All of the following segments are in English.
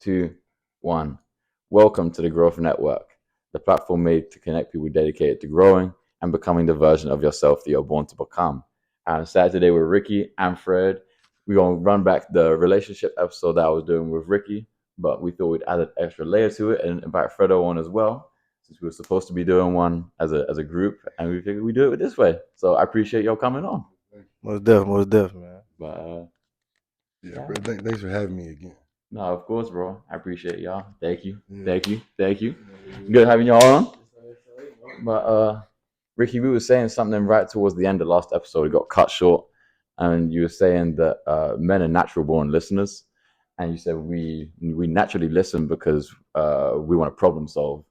two, one. Welcome to the Growth Network, the platform made to connect people dedicated to growing and becoming the version of yourself that you're born to become. I'm sat today with Ricky and Fred. We're going to run back the relationship episode that I was doing with Ricky, but we thought we'd add an extra layer to it and invite Fredo on as well, since we were supposed to be doing one as a group, and we figured we do it this way. So I appreciate y'all coming on. Most definitely, man. But Yeah, bro. Thanks for having me again. no, of course, bro. I appreciate y'all. Thank you. Yeah. Thank you. Thank you. Good having y'all on. But Ricky, we were saying something right towards the end of the last episode. It got cut short, and you were saying that men are natural born listeners, and you said we naturally listen because we want to problem solve.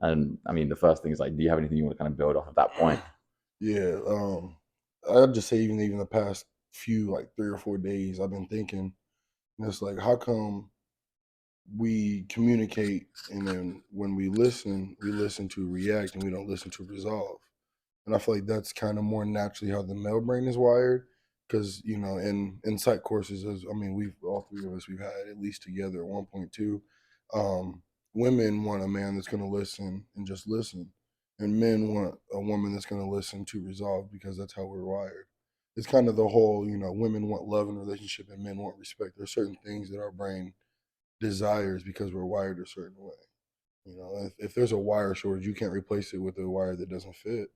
And I mean, the first thing is like, do you have anything you want to kind of build off of that point? Yeah. I'd just say even the past few like 3 or 4 days, I've been thinking, it's like, how come we communicate and then when we listen to react and we don't listen to resolve? And I feel like that's kind of more naturally how the male brain is wired. Because in psych courses, we've all three of us we've had at least together at 1.2. Women want a man that's going to listen and just listen, and men want a woman that's going to listen to resolve because that's how we're wired. It's kind of the whole, women want love and relationship, and men want respect. There's certain things that our brain desires because we're wired a certain way. If there's a wire shortage, you can't replace it with a wire that doesn't fit.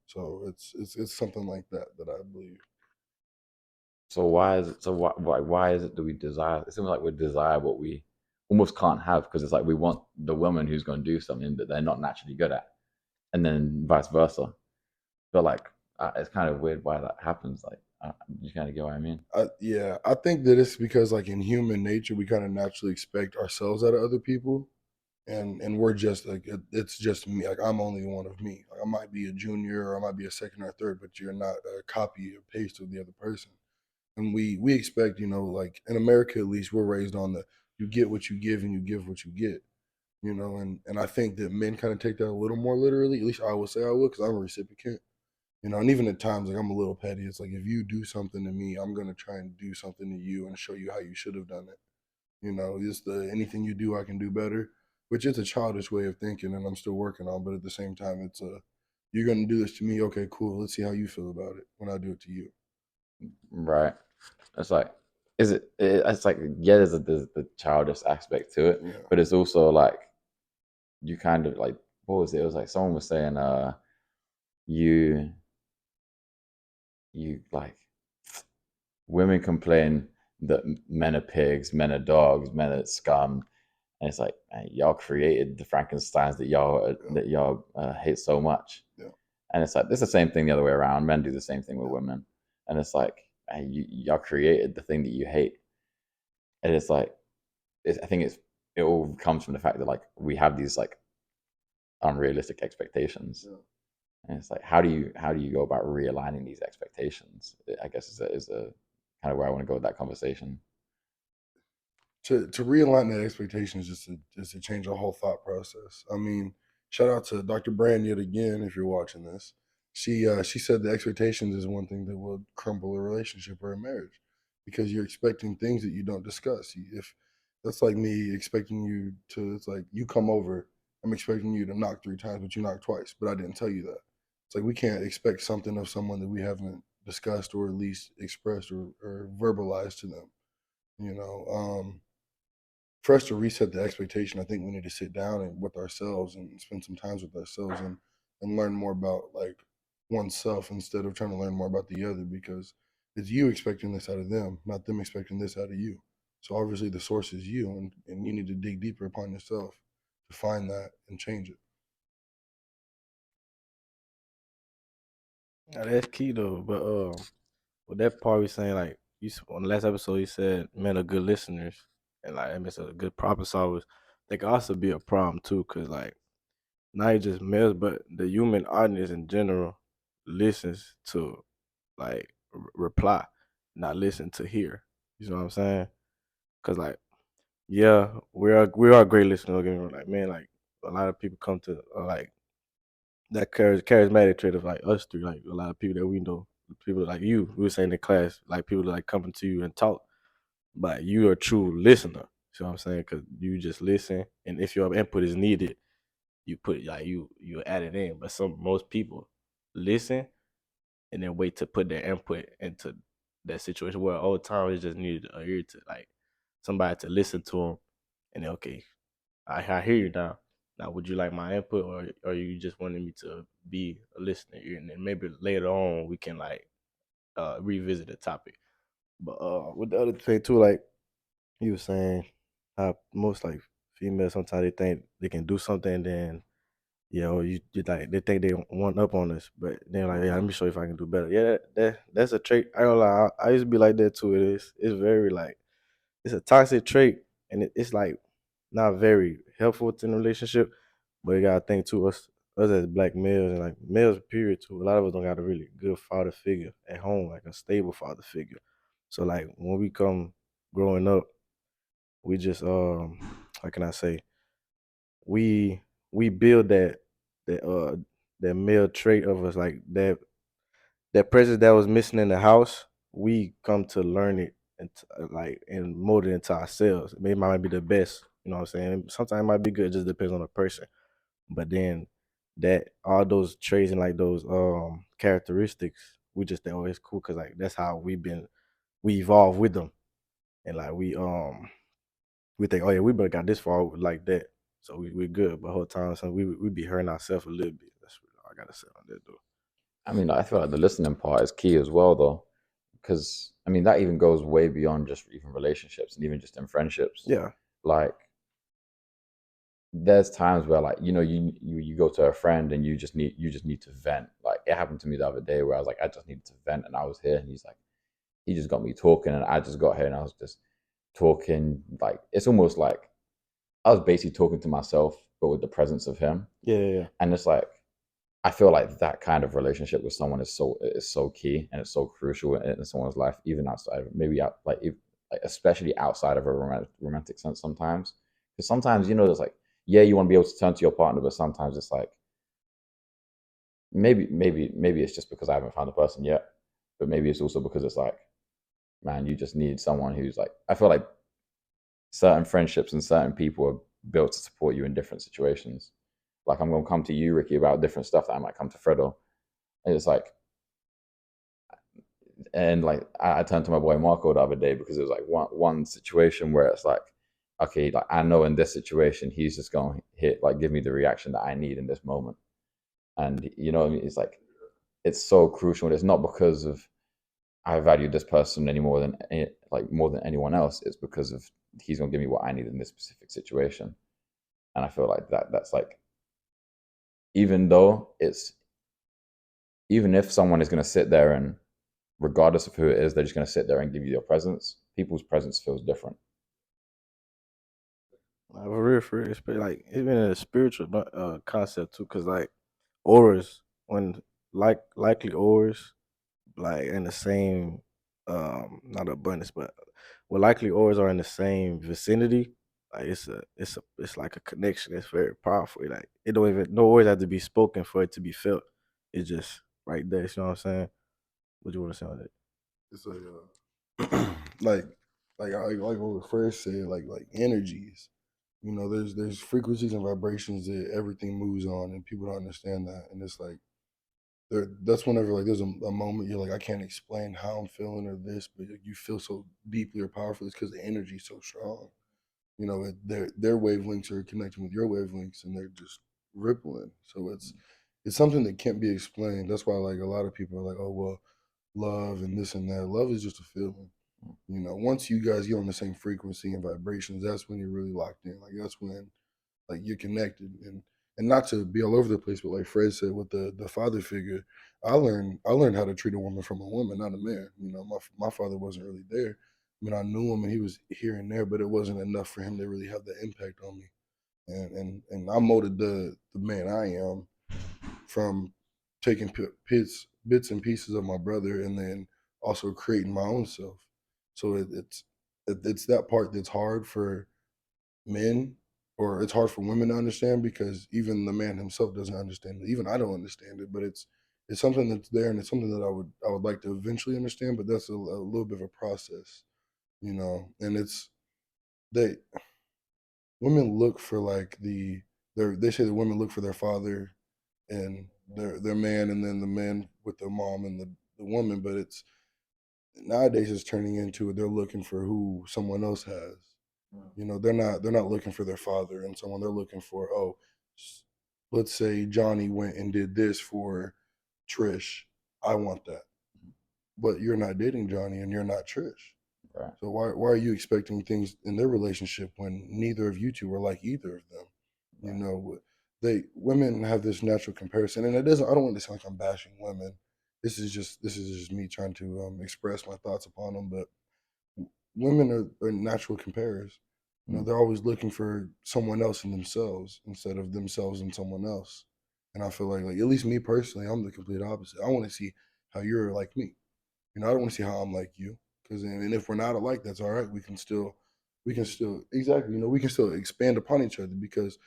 So it's something like that I believe. So why is it? So why is it that we desire? It seems like we desire what we almost can't have because it's like we want the woman who's going to do something that they're not naturally good at, and then vice versa. But like, it's kind of weird why that happens. Like, you kind of get what I mean? Yeah, I think that it's because like in human nature, we kind of naturally expect ourselves out of other people, and we're just like it's just me. Like I'm only one of me. Like, I might be a junior or I might be a second or third, but you're not a copy or paste of the other person. And we expect, like in America at least, we're raised on the you get what you give and you give what you get. And I think that men kind of take that a little more literally. At least I would say I would, because I'm a recipient. And even at times, like I'm a little petty. It's like if you do something to me, I'm gonna try and do something to you and show you how you should have done it. Just the anything you do, I can do better, which is a childish way of thinking, and I'm still working on. But at the same time, it's a you're gonna do this to me, okay, cool. Let's see how you feel about it when I do it to you. Right. It's like, is it? It's like, yeah, there's the childish aspect to it, Yeah. but it's also like you kind of like, what was it? It was like someone was saying, you like women complain that men are pigs, men are dogs, men are scum, and it's like, man, y'all created the Frankenstein's that y'all hate so much. Yeah. And it's like, it's the same thing the other way around. Men do the same thing with women, and it's like, man, y'all created the thing that you hate, and it's like, I think it all comes from the fact that like we have these like unrealistic expectations. Yeah. And it's like, how do you go about realigning these expectations? I guess is a kind of where I want to go with that conversation. To realign that expectation is just to change the whole thought process. I mean, shout out to Dr. Brand yet again if you're watching this. She said the expectations is one thing that will crumble a relationship or a marriage because you're expecting things that you don't discuss. If that's like me expecting you to, it's like you come over, I'm expecting you to knock 3 times, but you knock twice, but I didn't tell you that. It's like we can't expect something of someone that we haven't discussed or at least expressed or verbalized to them. You know, for us to reset the expectation, I think we need to sit down and with ourselves and spend some time with ourselves and learn more about like oneself instead of trying to learn more about the other because it's you expecting this out of them, not them expecting this out of you. So obviously the source is you and you need to dig deeper upon yourself to find that and change it. Now, that's key though. But with that part we saying like on the last episode you said men are good listeners and like it's a good problem solvers. They can also be a problem too, cause like not just males, but the human audience in general listens to like reply, not listen to hear. You know what I'm saying? Cause like yeah, we are great listeners. Don't get me wrong. Like man, like a lot of people come to like that charismatic trait of like us three, like a lot of people that we know, people like you, we were saying in class, like people that like coming to you and talk, but you are a true listener. See what I'm saying? Because you just listen, and if your input is needed, you put like you add it in. But most people listen and then wait to put their input into that situation. Where old time is just needed a ear to like somebody to listen to them, and then okay, I hear you now. Now, would you like my input, or you just wanted me to be a listener ear, and then maybe later on we can like revisit the topic. But with the other thing too, like you were saying, how most like females sometimes they think they can do something, and then or you like they think they want up on us, but then like, yeah, let me show you if I can do better. Yeah, that's a trait. I don't lie, I used to be like that too. It's very like it's a toxic trait, and it's like not very helpful in a relationship. But you gotta think too, us as black males and like males period too. A lot of us don't got a really good father figure at home, like a stable father figure. So like when we come growing up, we just how can I say we we build that that male trait of us, like that presence that was missing in the house. We come to learn it and like and mold it into ourselves. Maybe it might be the best, you know what I'm saying? Sometimes it might be good, it just depends on the person. But then that all those traits and like those characteristics, we just think, oh, it's cool because like that's how we evolve with them. And like we think, oh yeah, we better got this far like that. So we good. But whole time so we be hurting ourselves a little bit. That's what I gotta say on that though. I mean, I feel like the listening part is key as well, though, because I mean that even goes way beyond just even relationships and even just in friendships. Yeah. Like, there's times where like you go to a friend and you just need to vent. Like it happened to me the other day where I was like I just needed to vent and I was here and he just got me talking and I just got here and I was just talking. Like it's almost like I was basically talking to myself but with the presence of him. Yeah. And it's like I feel like that kind of relationship with someone is so key and it's so crucial in someone's life, even outside of maybe out like if, like especially outside of a romantic sense sometimes. Because sometimes there's like yeah you want to be able to turn to your partner, but sometimes it's like maybe it's just because I haven't found the person yet, but maybe it's also because it's like man you just need someone who's like I feel like certain friendships and certain people are built to support you in different situations. Like I'm gonna come to you, Ricky, about different stuff that I might come to Fredo. And it's like, and like I turned to my boy Marco the other day because it was like one situation where it's like, okay, like I know in this situation he's just gonna hit like give me the reaction that I need in this moment, and what I mean? It's like it's so crucial. And it's not because of I value this person any more than more than anyone else. It's because of he's gonna give me what I need in this specific situation, and I feel like that's like even though it's even if someone is gonna sit there and regardless of who it is, they're just going to sit there and give you their presence. People's presence feels different. Like, for real, like even in a spiritual concept too, cause like auras, when likely auras, like in the same, not abundance, but when likely auras are in the same vicinity, like it's like a connection. It's very powerful. Like it don't even no words have to be spoken for it to be felt. It's just right there. You know what I'm saying? What you want to say on that? It's like like what Fred said, like energies. There's frequencies and vibrations that everything moves on, and people don't understand that. And it's like that's whenever like there's a moment you're like I can't explain how I'm feeling or this, but you feel so deeply or powerful. It's because the energy's so strong. Their wavelengths are connecting with your wavelengths, and they're just rippling. So it's something that can't be explained. That's why like a lot of people are like, oh well, love and this and that. Love is just a feeling. Once you guys get on the same frequency and vibrations, that's when you're really locked in. Like that's when like you're connected, and not to be all over the place, but like Fred said with the father figure, I learned how to treat a woman from a woman, not a man. My father wasn't really there. I mean, I knew him and he was here and there, but it wasn't enough for him to really have that impact on me. And I molded the man I am from taking bits and pieces of my brother, and then also creating my own self. So it's that part that's hard for men, or it's hard for women to understand, because even the man himself doesn't understand it. Even I don't understand it, but it's something that's there, and it's something that I would like to eventually understand. But that's a little bit of a process. And they women look for like they say that women look for their father and their man, and then the man with their mom and the woman. But it's nowadays it's turning into they're looking for who someone else has. They're not looking for their father and someone. They're looking for, oh, let's say Johnny went and did this for Trish. I want that. But you're not dating Johnny and you're not Trish. Right. So why are you expecting things in their relationship when neither of you two are like either of them? You Right. know, women have this natural comparison, and it doesn't. I don't want to sound like I'm bashing women. This is just me trying to express my thoughts upon them. But women are natural comparers. Mm. They're always looking for someone else in themselves instead of themselves in someone else. And I feel like at least me personally, I'm the complete opposite. I want to see how you're like me. I don't want to see how I'm like you. Because and if we're not alike, that's all right. We can still exactly. We can still expand upon each other because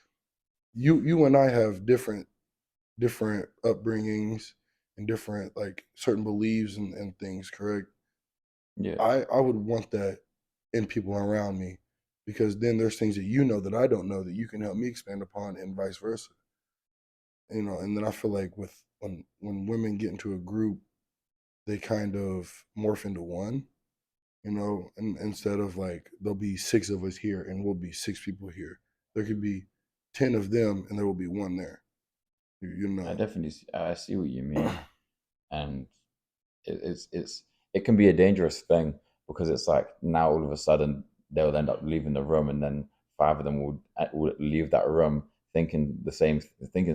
you and I have different upbringings and different like certain beliefs and things. Correct. Yeah. I would want that in people around me because then there's things that you know that I don't know that you can help me expand upon and vice versa. And then I feel like when women get into a group, they kind of morph into one. And instead of like there'll be six of us here and we'll be six people here, there could be 10 of them and there will be one there. You, you I know. definitely I see what you mean, and it can be a dangerous thing because it's like now all of a sudden they'll end up leaving the room, and then five of them will leave that room thinking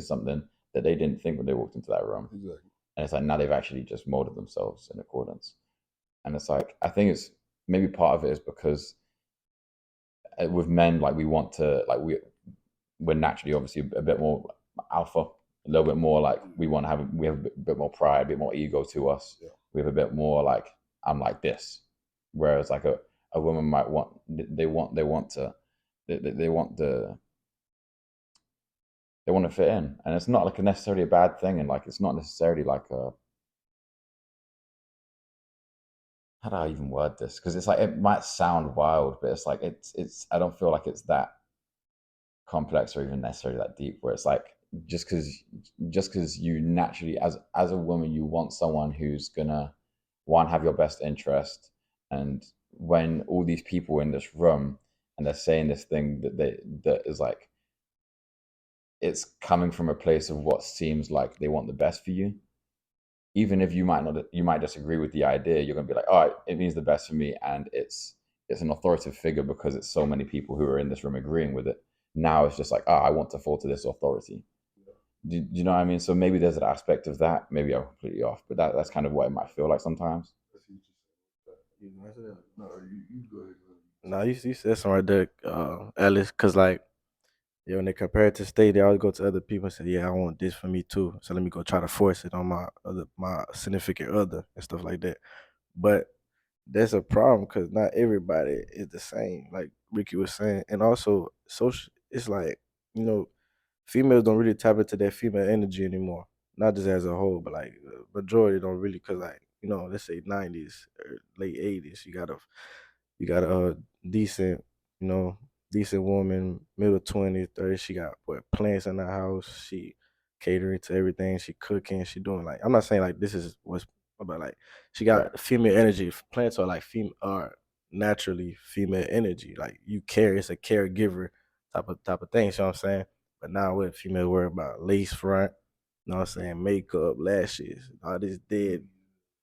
something that they didn't think when they walked into that room, Exactly. and it's like now they've actually just molded themselves in accordance, and it's like I think it's maybe part of it is because with men like we want to like we're naturally obviously a bit more alpha, a little bit more like we have a bit more pride, a bit more ego to us. Yeah. We have a bit more like I'm like this, whereas like a woman might want they want they want to fit in, and it's not like necessarily a bad thing, and like it's not necessarily like a how do I even word this? Because it's like it might sound wild, but it's like it's I don't feel like it's that complex or even necessarily that deep where it's like just because you naturally as a woman you want someone who's gonna one have your best interest, and when all these people in this room and they're saying this thing that is like it's coming from a place of what seems like they want the best for you, even if you might disagree with the idea, you're gonna be like, all right, it means the best for me, and it's an authoritative figure because it's so many people who are in this room agreeing with it. Now it's just like, I want to fall to this authority. Do you know what I mean? So maybe there's an aspect of that. Maybe I'm completely off, but that's kind of what it might feel like sometimes. No, you go ahead. Nah, you said something right there, Alice, because like, yeah, when they compare it to state, they always go to other people and say, "Yeah, I want this for me too." So let me go try to force it on my significant other and stuff like that. But that's a problem because not everybody is the same, like Ricky was saying, and also social. It's like females don't really tap into that female energy anymore. Not just as a whole, but like majority don't really, cause like let's say '90s or late '80s, you got a decent, you know, decent woman, middle 20s, 30s. She got what plants in the house. She catering to everything. She cooking. She doing like I'm not saying like this is what's about like she Right. got female energy. Plants are like are naturally female energy. Like you care, it's a caregiver type of thing. You know what I'm saying? But now what females worry about lace front, you know what I'm saying, makeup, lashes, all this dead.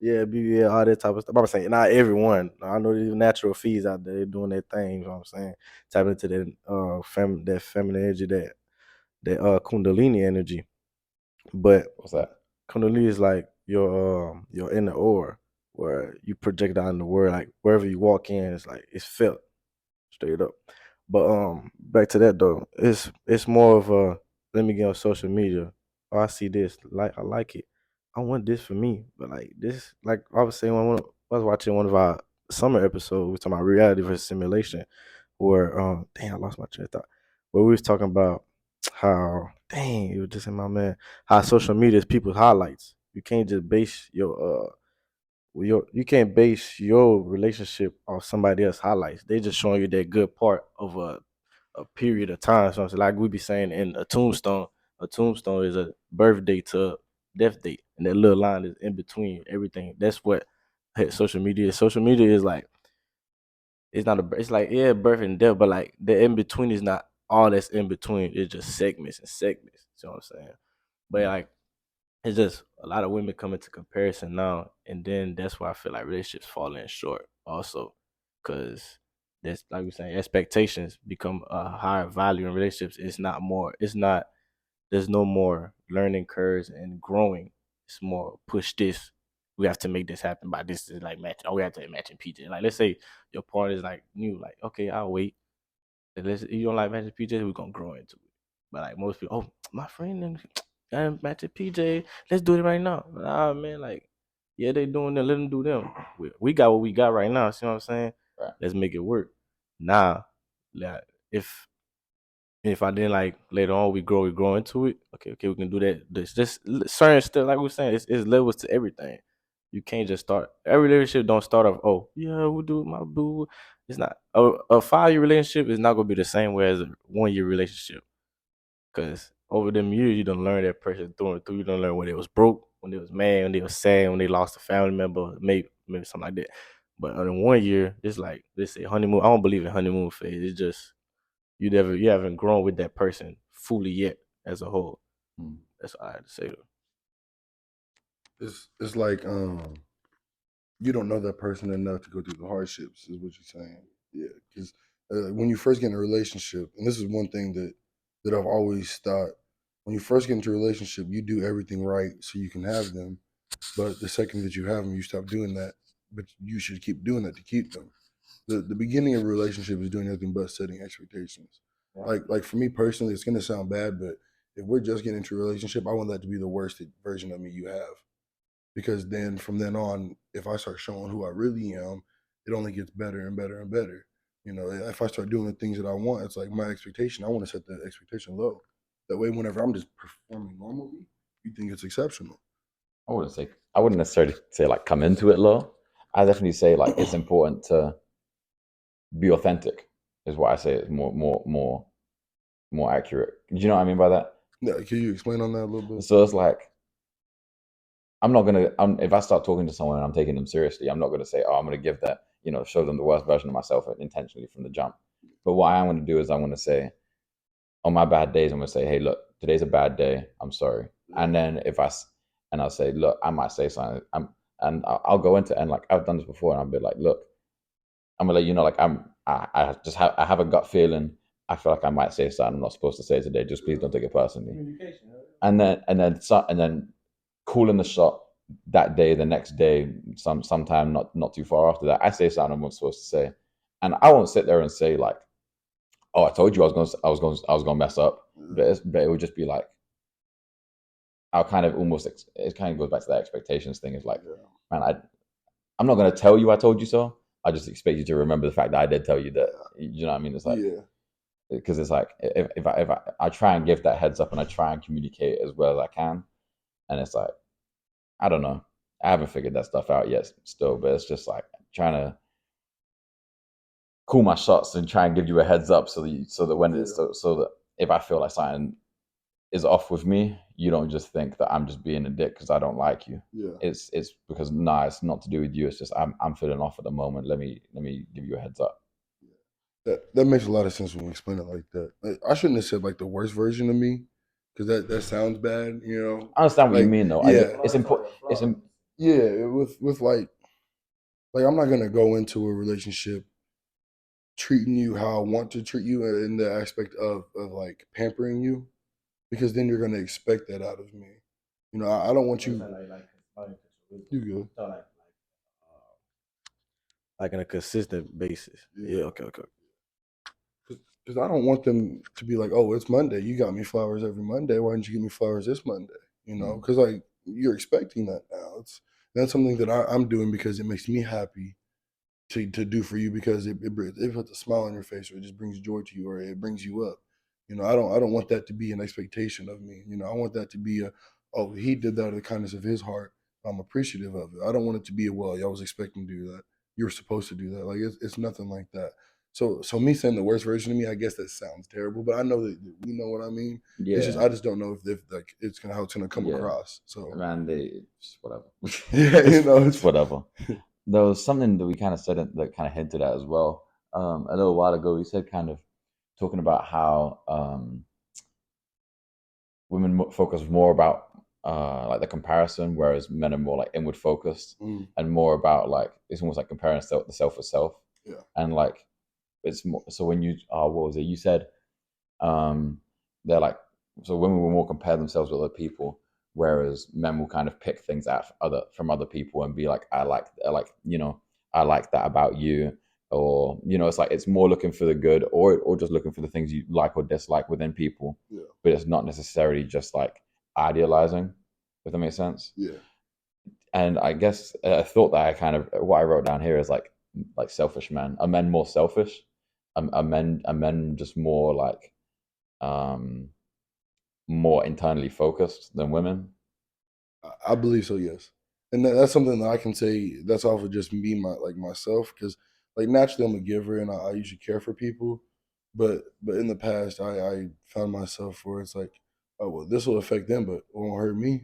Yeah, BBL, all that type of stuff. I'm saying not everyone. I know there's natural fees out there doing their thing, you know what I'm saying? Tap into that feminine energy, that kundalini energy. But What's that? kundalini is like your inner aura where you project out in the world, like wherever you walk in, it's like it's felt straight up. But back to that though, it's more of a let me get on social media. Oh, I see this, like I like it. I want this for me, but like this, like I was saying when I was watching one of our summer episodes, we was talking about reality versus simulation, where dang, I lost my train of thought. Where we was talking about how dang, it was just in my man, how social media is people's highlights. You can't just base you can't base your relationship on somebody else's highlights. They just showing you that good part of a period of time. So it's like we be saying in a tombstone is a birthday to death date, and that little line is in between everything. That's what social media is. Social media is like it's not it's like yeah, birth and death, but like the in between is not all that's in between. It's just segments and segments. You know what I'm saying? But like it's just a lot of women come into comparison now, and then that's why I feel like relationships falling short also, because that's like we saying expectations become a higher value in relationships. It's not more. It's not. There's no more learning curves and growing. It's more push this. We have to make this happen by this is like match. Oh, we have to match in PJ. Like let's say your partner is like new. Like okay, I'll wait. Unless you don't like matching PJs, we're gonna grow into it. But like most people, oh my friend and matching PJ, let's do it right now. Ah man, like yeah, they doing it, let them do them. We got what we got right now. See what I'm saying? Right. Let's make it work. Nah, like, if I didn't like later on we grow into it. Okay, we can do that. This just certain stuff like we are saying, it's levels to everything. You can't just start every relationship. Don't start off. Oh yeah, we'll do it, my boo. It's not a 5 year relationship is not gonna be the same way as a 1 year relationship. Cause over them years, you don't learn that person through and through. You don't learn when they was broke, when they was mad, when they was sad, when they lost a family member, maybe something like that. But in 1 year, it's like they say honeymoon. I don't believe in honeymoon phase. It's just you haven't grown with that person fully yet as a whole. That's all I had to say. It's like you don't know that person enough to go through the hardships, is what you're saying. Yeah, because when you first get in a relationship, and this is one thing that I've always thought, when you first get into a relationship, you do everything right so you can have them. But the second that you have them, you stop doing that. But you should keep doing that to keep them. The beginning of a relationship is doing nothing but setting expectations. Yeah. Like for me personally, it's gonna sound bad, but if we're just getting into a relationship, I want that to be the worst version of me you have, because then from then on, if I start showing who I really am, it only gets better and better and better. You know, if I start doing the things that I want, it's like my expectation. I want to set the expectation low. That way, whenever I'm just performing normally, you think it's exceptional. I wouldn't necessarily say like come into it low. I definitely say like it's important to be authentic. Is what I say is more accurate. Do you know what I mean by that? Yeah, can you explain on that a little bit? So it's like I'm not gonna. If I start talking to someone and I'm taking them seriously, I'm not gonna say, "Oh, I'm gonna give that," show them the worst version of myself intentionally from the jump. But what I want to do is I want to say, on my bad days, I'm gonna say, "Hey, look, today's a bad day. I'm sorry." And then and I'll say, "Look, I might say something." And I'll go into and like I've done this before, and I'll be like, "Look, I'm gonna let you know, like I have a gut feeling. I feel like I might say something I'm not supposed to say today. Just please don't take it personally." And then calling the shot that day, the next day, sometime not too far after that, I say something I'm not supposed to say, and I won't sit there and say like, "Oh, I told you I was gonna mess up," but it would just be like, I'll kind of almost it kind of goes back to that expectations thing. Is like, man, I'm not gonna tell you I told you so. I just expect you to remember the fact that I did tell you that. You know what I mean? It's like, because it's like if I try and give that heads up and I try and communicate as well as I can, and it's like, I don't know. I haven't figured that stuff out yet still, but it's just like trying to call my shots and try and give you a heads up so that when it's so that if I feel like something is off with me, you don't just think that I'm just being a dick because I don't like you. Yeah. It's because it's not to do with you. It's just I'm feeling off at the moment. Let me give you a heads up. That makes a lot of sense when you explain it like that. I shouldn't have said like the worst version of me, because that sounds bad. You know. I understand what you Like, mean though. yeah, It's important. yeah. With like I'm not gonna go into a relationship treating you how I want to treat you in the aspect of like pampering you, because then you're gonna expect that out of me. You know, I don't want you. You go. Like on a consistent basis. Yeah. Okay. Because I don't want them to be like, oh, it's Monday. You got me flowers every Monday. Why didn't you give me flowers this Monday? You know, because like you're expecting that now. That's something that I'm doing because it makes me happy to do for you, because it puts a smile on your face, or it just brings joy to you, or it brings you up. You know, I don't want that to be an expectation of me. You know, I want that to be oh, he did that out of the kindness of his heart. I'm appreciative of it. I don't want it to be well, y'all was expecting to do that. You're supposed to do that. Like it's nothing like that. So me saying the worst version of me, I guess that sounds terrible, but I know that you know what I mean. It's just Yeah, I just don't know if like it's gonna how it's gonna come yeah, across. So man. It's whatever. yeah, you know, It's whatever. There was something that we kind of said that kind of hinted at as well. A little while ago, we said kind of talking about how women focus more about like the comparison, whereas men are more like inward focused mm, and more about like it's almost like comparing the self with self, yeah, and like it's more. So when you what was it? You said um, they're like so women will more compare themselves with other people, whereas men will kind of pick things out from other people and be like, I like that about you, or it's like it's more looking for the good, or just looking for the things you like or dislike within people, yeah, but it's not necessarily just like idealizing, if that makes sense. yeah. And I guess a thought that I kind of what I wrote down here is like selfish men. Are men more selfish? Are men just more like um more internally focused than women? I believe so, yes. And that's something that I can say that's off of just me, myself, because like naturally I'm a giver and I usually care for people, but in the past I found myself where it's like, oh well, this will affect them, but it won't hurt me.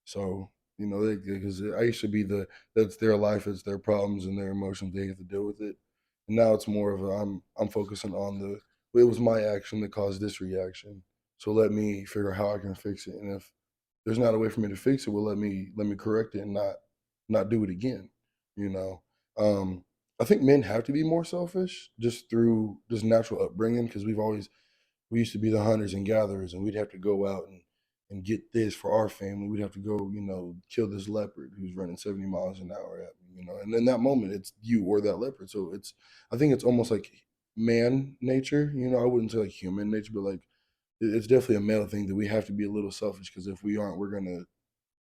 So because I used to be that's their life, it's their problems and their emotions, they have to deal with it. And now it's more of I'm focusing on it was my action that caused this reaction. So let me figure out how I can fix it, and if there's not a way for me to fix it, well let me correct it and not do it again. You know. I think men have to be more selfish just through just natural upbringing because we used to be the hunters and gatherers and we'd have to go out and get this for our family. We'd have to go, kill this leopard who's running 70 miles an hour at me, and in that moment it's you or that leopard. So I think it's almost like man nature, I wouldn't say like human nature, but like it's definitely a male thing that we have to be a little selfish because if we aren't, we're gonna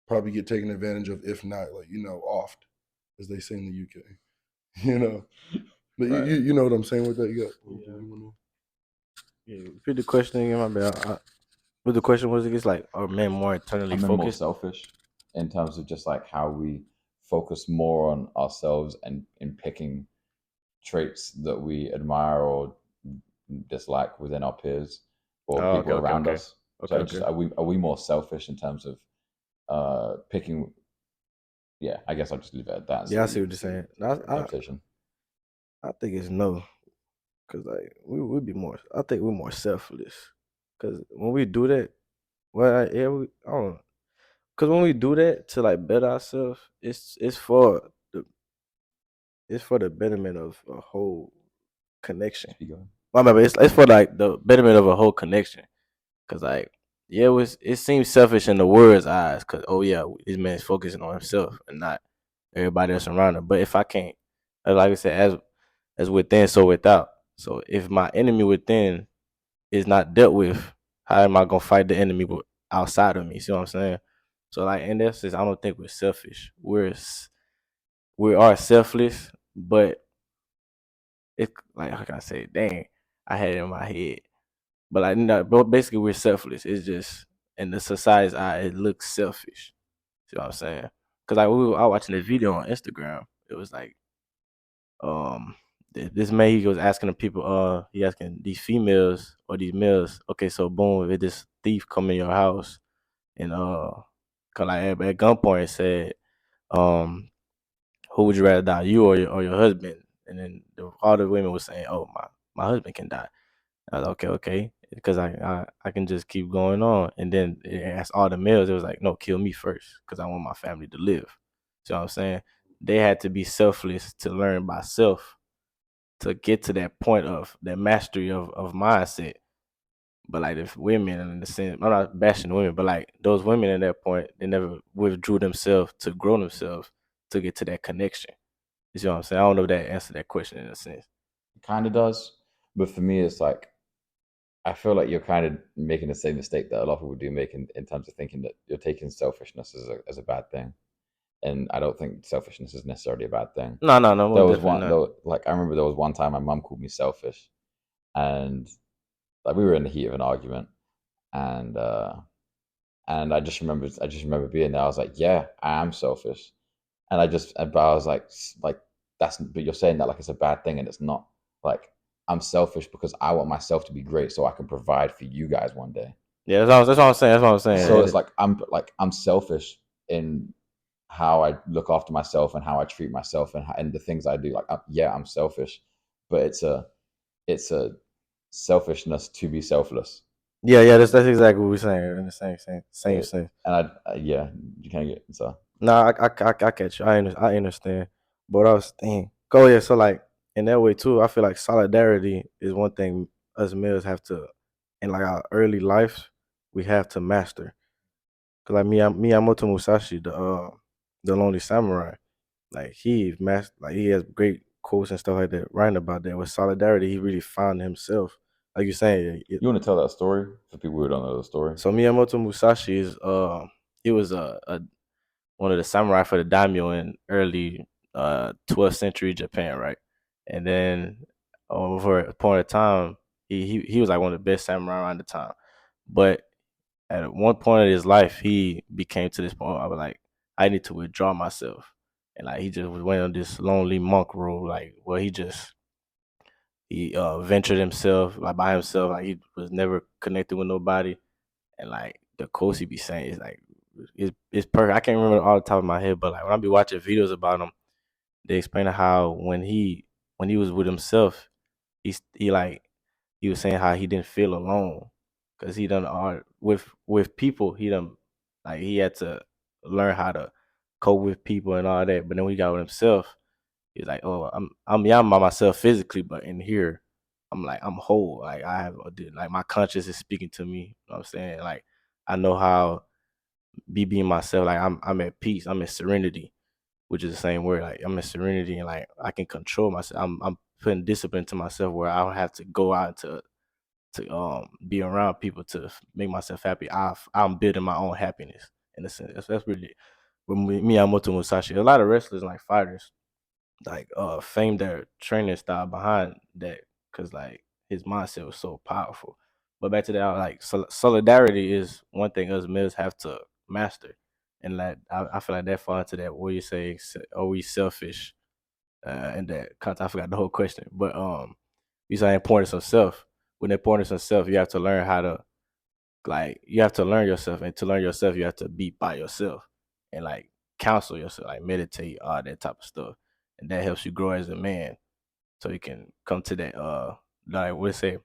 probably get taken advantage of, if not like oft, as they say in the UK. You know, but you Right. you, you know what I'm saying with that. You got Yeah. you wanna- Yeah, repeat the question again, my bad. What the question was, it's like, are men more internally Are men more focused? selfish in terms of just like how we focus more on ourselves and in picking traits that we admire or dislike within our peers or Oh, people okay, okay, around okay, us? okay, So just okay. are we more selfish in terms of picking? Yeah, I guess I'll just leave it at that and see Yeah, I what see you what you're see saying. for the conversation. I think it's no, cause like we be more. I think we're more selfless, cause when we do that, yeah, I don't know. Cause when we do that to like better ourselves, the it's for the betterment of a whole connection. Speak on. My bad, but it's for like the betterment of a whole connection. Cause like yeah, it seems selfish in the world's eyes. Cause oh yeah, this man's focusing on himself and not everybody else around him. But if I can't, like I said, as within, so without. So if my enemy within is not dealt with, how am I gonna fight the enemy outside of me? See what I'm saying? So like in that sense, I don't think we're selfish. We are selfless, but it's like how can I say? Dang, I had it in my head. But like no, but basically we're selfless. It's just in the society's eye, it looks selfish. See what I'm saying? Cause like I was watching a video on Instagram. It was like um this man he was asking the people, he asking these females or these males, okay, so boom, if this thief come in your house and cause like at gunpoint said, um, who would you rather die, you or your husband? And then all the women was saying, oh my husband can die. I was like, okay, because I can just keep going on. And then it asked all the males, it was like, no, kill me first, because I want my family to live. See what I'm saying? They had to be selfless to learn by self to get to that point of that mastery of mindset. But like if women in the sense, I'm not bashing women, but like those women at that point, they never withdrew themselves to grow themselves to get to that connection. You see what I'm saying? I don't know if that answered that question in a sense. It kind of does, but for me, it's like I feel like you're kind of making the same mistake that a lot of people do make in terms of thinking that you're taking selfishness as a bad thing, and I don't think selfishness is necessarily a bad thing. No, There most was definitely one not. though, like I remember there was one time my mum called me selfish, and like we were in the heat of an argument, and And I just remember being there. I was like, yeah, I am selfish. And but I was like, but you're saying that like it's a bad thing, and it's not. Like, I'm selfish because I want myself to be great so I can provide for you guys one day. Yeah, that's what I'm saying. That's what I'm saying. So it's like I'm selfish in how I look after myself and how I treat myself and the things I do. Like, yeah, I'm selfish, but it's a selfishness to be selfless. Yeah, that's exactly what we're saying in the same It, sense. and yeah, you can't get so. Nah, I catch you. I understand. But I was thinking, go yeah. So like in that way too, I feel like solidarity is one thing us males have to, in like our early life, we have to master. Cause like Miyamoto Musashi, the Lonely Samurai, like he has great quotes and stuff like that, writing about that. With solidarity, he really found himself. Like you're saying, You want to tell that story for people who don't know the story? so Miyamoto Musashi is he was a one of the samurai for the daimyo in early 12th century Japan, right? And then over a point of time, he was like one of the best samurai around the time. But at one point in his life, he became to this point. I was like, I need to withdraw myself, and like he just went on this lonely monk road, like where he ventured himself like by himself, like he was never connected with nobody, and like the quotes he be saying is like it's perfect. I can't remember all the top of my head, but like when I be watching videos about him, they explain how when he was with himself, he like he was saying how he didn't feel alone because he done art with people. He done like he had to learn how to cope with people and all that. But then when he got with himself, he's like, oh, I'm young by myself physically, but in here, I'm whole. Like I have like my conscience is speaking to me. You know what I'm saying? Like I know how being myself. Like I'm at peace. I'm in serenity, which is the same word. Like I'm in serenity and like I can control myself. I'm putting discipline to myself where I don't have to go out to be around people to make myself happy. I'm building my own happiness in a sense. That's really with Miyamoto Musashi. A lot of wrestlers like fighters like fame their training style behind that because like his mindset was so powerful. But back to that, like solidarity is one thing us males have to master, and like I feel like that fall into that. What you say? Are we selfish? In that context, I forgot the whole question, but you say importance of self. With the importance of self, you have to learn how to like you have to learn yourself, and to learn yourself, you have to be by yourself and like counsel yourself, like meditate, all that type of stuff, and that helps you grow as a man, so you can come to that like we say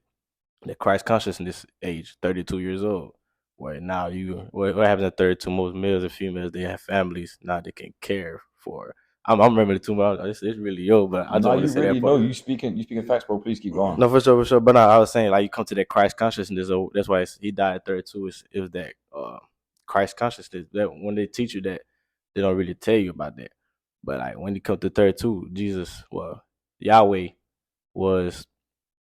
the Christ consciousness age, 32 years old, where now what happens at 32? Most males and females they have families now they can care for. I'm remembering too much. It's really old, but I just No, want to you say really that know part. you speaking facts, bro. Please keep going. No, for sure. But no, I was saying like you come to that Christ consciousness. So that's why he died at 32. It was that Christ consciousness. That when they teach you that, they don't really tell you about that. But like when you come to 32, Jesus, well, Yahweh was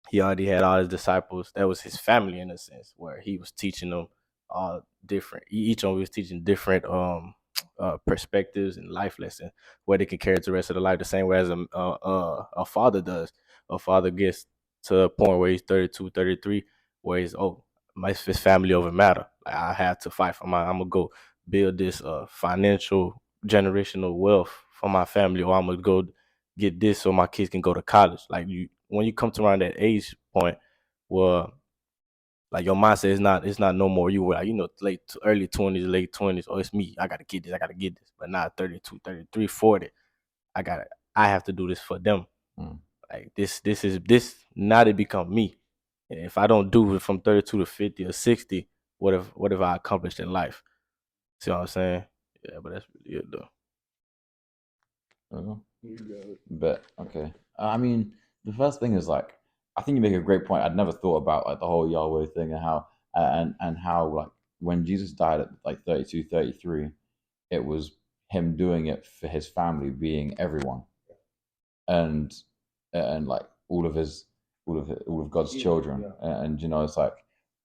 he already had all his disciples. That was his family in a sense, where he was teaching them all different. Each one was teaching different perspectives and life lessons where they can carry it the rest of their life the same way as a father does. A father gets to a point where he's 32, 33, where he's his family over matter. Like I have to fight for I'm gonna go build this financial generational wealth for my family, or I'm gonna go get this so my kids can go to college. Like you, when you come to around that age point, where like your mindset is not, it's not no more you were like early 20s, late 20s. Oh, it's me. I gotta get this. I gotta get this. But not 32, 33, 40. I have to do this for them. Mm. Like this now they become me. And if I don't do it from 32 to 50 or 60, what have I accomplished in life? See what I'm saying? Yeah, but that's really it though. Uh, But okay. I mean, the first thing is like, I think you make a great point. I'd never thought about like the whole Yahweh thing and how like when Jesus died at like 32, 33, it was him doing it for his family, being everyone, and like all of God's children, and you know, it's like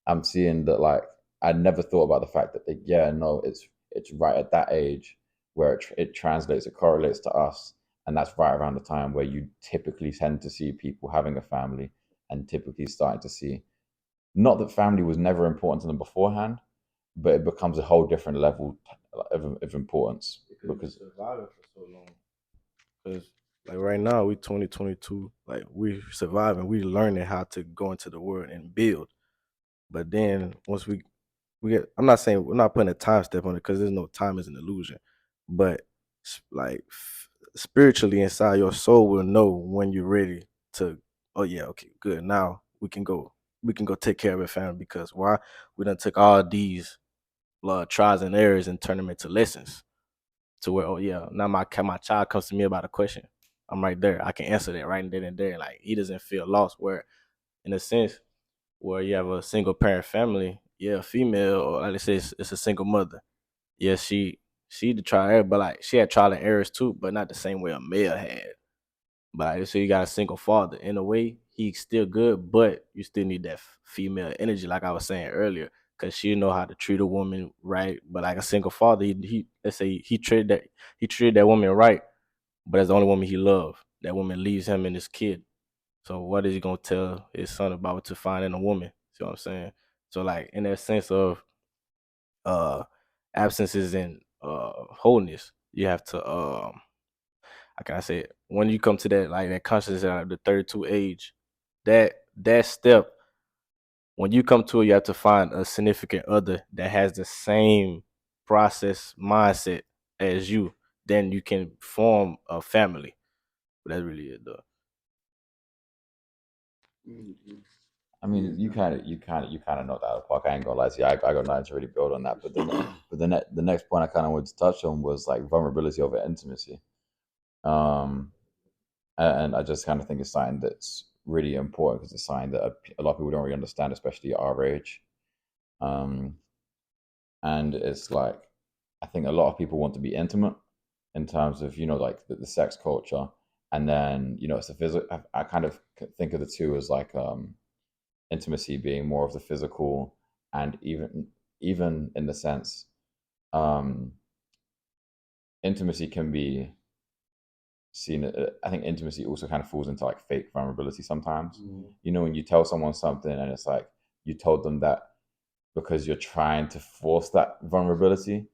I'm seeing that like I never thought about the fact that yeah, no, it's right at that age where it translates, it correlates to us, and that's right around the time where you typically tend to see people having a family and typically starting to see, not that family was never important to them beforehand, but it becomes a whole different level of importance because surviving for so long. Because like right now we 2022, like we surviving, we learning how to go into the world and build. But then once we get, I'm not saying we're not putting a time step on it because there's no time is an illusion, but like spiritually inside your soul will know when you're ready to. Oh yeah, okay, good. Now we can go. We can go take care of a family because why? We done took all these trials and errors and turn them into lessons to where, oh yeah, now my child comes to me about a question, I'm right there. I can answer that right then and there. Like he doesn't feel lost. Where in a sense, where you have a single parent family, yeah, female, or like I say, it's a single mother. Yeah, she the trial and error, but like she had trial and errors too, but not the same way a male had. But so you got a single father. In a way, he's still good, but you still need that female energy, like I was saying earlier, because she know how to treat a woman right. But like a single father, he let's say he treated that woman right, but that's the only woman he loved. That woman leaves him and his kid. So what is he gonna tell his son about what to find in a woman? See what I'm saying? So like in that sense of uh absences and wholeness, you have to how can I say it? When you come to that like that consciousness at the 32 age, that step, when you come to it, you have to find a significant other that has the same process mindset as you. Then you can form a family. But that's really it, though. I mean, you kind of know that out of the park. I ain't gonna lie to you. I got nothing to really build on that. But the next point I kind of wanted to touch on was like vulnerability over intimacy. Um, and I just kind of think it's something that's really important because it's something that a lot of people don't really understand, especially at our age. Um, and it's like I think a lot of people want to be intimate in terms of like the sex culture, and then it's a physical. I kind of think of the two as like intimacy being more of the physical, and even in the sense, um, intimacy can be seen. I think intimacy also kind of falls into like fake vulnerability sometimes. When you tell someone something and it's like you told them that because you're trying to force that vulnerability.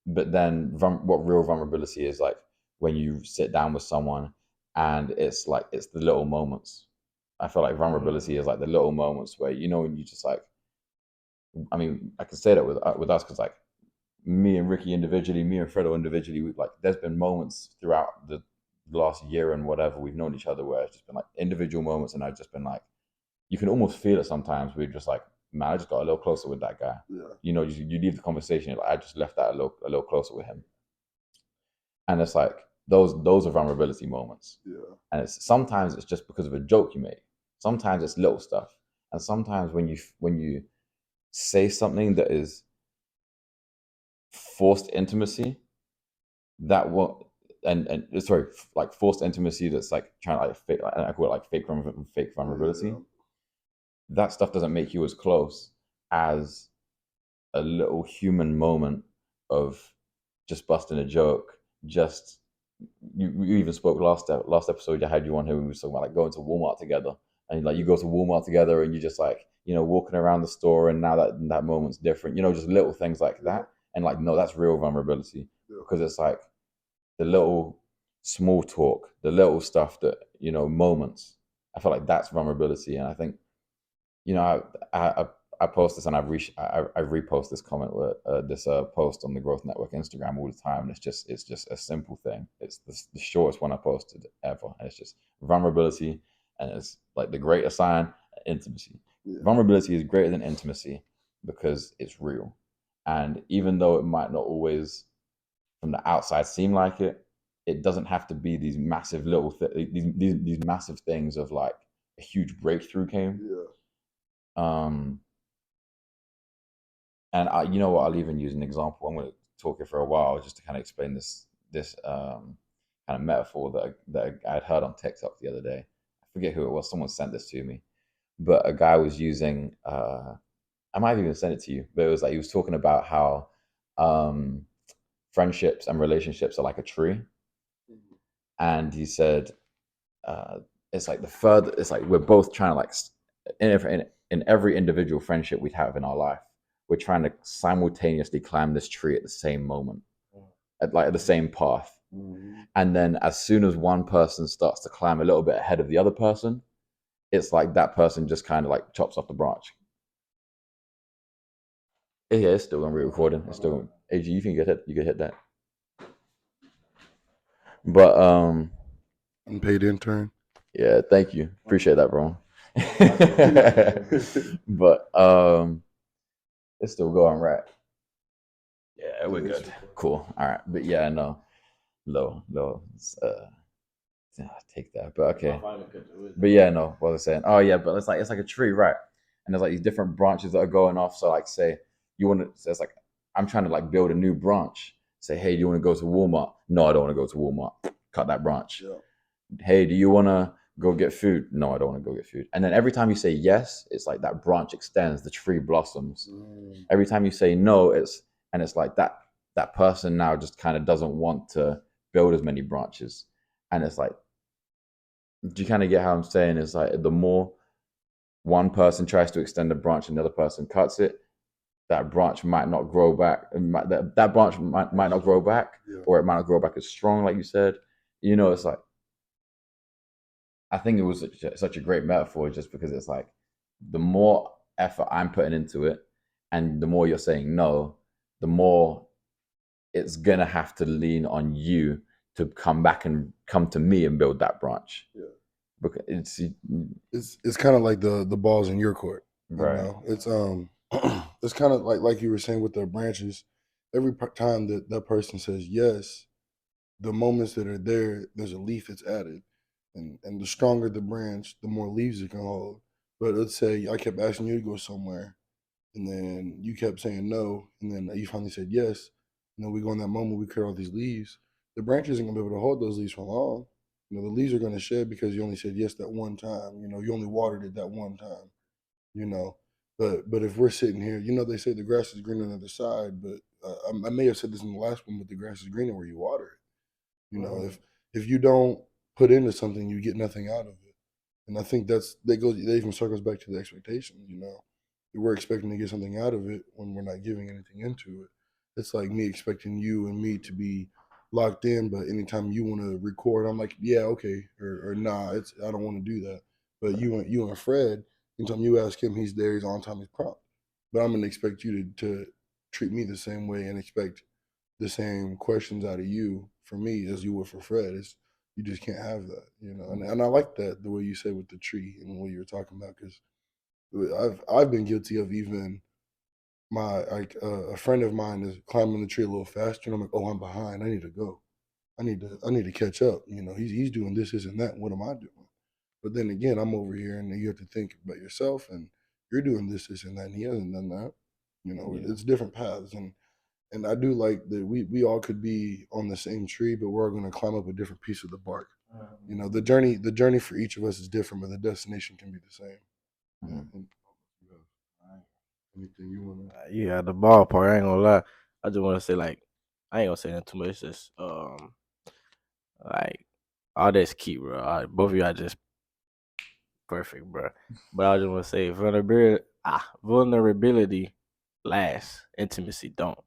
But then what real vulnerability is like when you sit down with someone and it's like it's the little moments. I feel like vulnerability is like the little moments where when you just like, I mean, I can say that with us because like me and Ricky individually, me and Fredo individually, like there's been moments throughout the last year and whatever we've known each other where it's just been like individual moments, and I've just been like, you can almost feel it sometimes. We're just like, man, I just got a little closer with that guy. Yeah. You leave the conversation, like I just left that a little closer with him, and it's like those are vulnerability moments. Yeah. And sometimes it's just because of a joke you make. Sometimes it's little stuff, and sometimes when you say something that is forced intimacy, that will and sorry, like forced intimacy that's like trying to like fake, I call it like fake vulnerability. Yeah. That stuff doesn't make you as close as a little human moment of just busting a joke. Just you even spoke last episode. I had you on here. We were talking about like going to Walmart together, and like you go to Walmart together, and you just like walking around the store, and now that moment's different. Just little things like that, and like no, that's real vulnerability because it's like the little small talk, the little stuff that moments. I feel like that's vulnerability, and I think I post this and I repost this comment with this post on the Growth Network Instagram all the time, and it's just a simple thing. It's the shortest one I posted ever, and it's just vulnerability, and it's like the greater sign intimacy. Yeah. Vulnerability is greater than intimacy because it's real, and even though it might not always from the outside seem like it, it doesn't have to be these massive little these massive things of like a huge breakthrough came. Yeah. And you know what? I'll even use an example. I'm going to talk it for a while just to kind of explain this kind of metaphor that I had heard on TikTok the other day. I forget who it was. Someone sent this to me, but a guy was using. I might even send it to you, but it was like he was talking about how friendships and relationships are like a tree, and he said it's like it's like we're both trying to like in every individual friendship we have in our life, we're trying to simultaneously climb this tree at the same moment, at the same path. And then as soon as one person starts to climb a little bit ahead of the other person, it's like that person just kind of like chops off the branch. Yeah, it's still gonna be recording. It's still gonna, AG, you can hit that. But Unpaid intern. yeah, thank you. Appreciate that, bro. But it's still going, right? Yeah, we're good. Cool. All right. But yeah, no. Low. Take that. But okay. But yeah, no, what was I saying? Oh yeah, but it's like a tree, right? And there's like these different branches that are going off. So like say you want to, so it's like I'm trying to like build a new branch. Say, hey, do you want to go to Walmart? No, I don't want to go to Walmart. Cut that branch. Yeah. Hey, do you want to go get food? No, I don't want to go get food. And then every time you say yes, it's like that branch extends, the tree blossoms. Every time you say no, it's like that person now just kind of doesn't want to build as many branches. And it's like, do you kind of get how I'm saying? It's like the more one person tries to extend a branch and the other person cuts it, that branch might not grow back. That branch might not grow back, or it might not grow back as strong, like you said. You know, it's like, I think it was such a great metaphor just because it's like the more effort I'm putting into it and the more you're saying no, the more it's going to have to lean on you to come back and come to me and build that branch. Yeah. Because it's kind of like the ball's in your court. Right. Know? It's it's kind of like you were saying with the branches. Every time that person says yes, the moments that are there, there's a leaf that's added. And the stronger the branch, the more leaves it can hold. But let's say I kept asking you to go somewhere, and then you kept saying no, and then you finally said yes, and then we go in that moment, we clear all these leaves. The branch isn't gonna be able to hold those leaves for long. You know, the leaves are gonna shed because you only said yes that one time. You know, you only watered it that one time. You know, but if we're sitting here, you know, they say the grass is greener on the other side, but I may have said this in the last one, but the grass is greener where you water it. You know, if you don't put into something, you get nothing out of it. And I think that even circles back to the expectations, you know. We're expecting to get something out of it when we're not giving anything into it. It's like me expecting you and me to be locked in, but anytime you want to record, I'm like, yeah, okay, or nah, I don't want to do that. But you and Fred, anytime you ask him, he's there, he's on time, he's prompt. But I'm gonna expect you to treat me the same way and expect the same questions out of you for me as you would for Fred. You just can't have that, you know. And I like that the way you said with the tree and what you were talking about, because I've been guilty of even a friend of mine is climbing the tree a little faster, and I'm like, oh, I'm behind. I need to go. I need to catch up. You know, he's doing this and that. What am I doing? But then again, I'm over here, and you have to think about yourself, and you're doing this and that, and he hasn't done that. You know, it's different paths, and I do like that we all could be on the same tree, but we're all going to climb up a different piece of the bark. You know, the journey for each of us is different, but the destination can be the same. Mm-hmm. Anything you want to? Yeah, the ballpark. I ain't gonna lie. I just want to say like I ain't gonna say that too much. It's just like all that's key, bro. Both of y'all just perfect, bro. But I just want to say vulnerability lasts. Intimacy don't.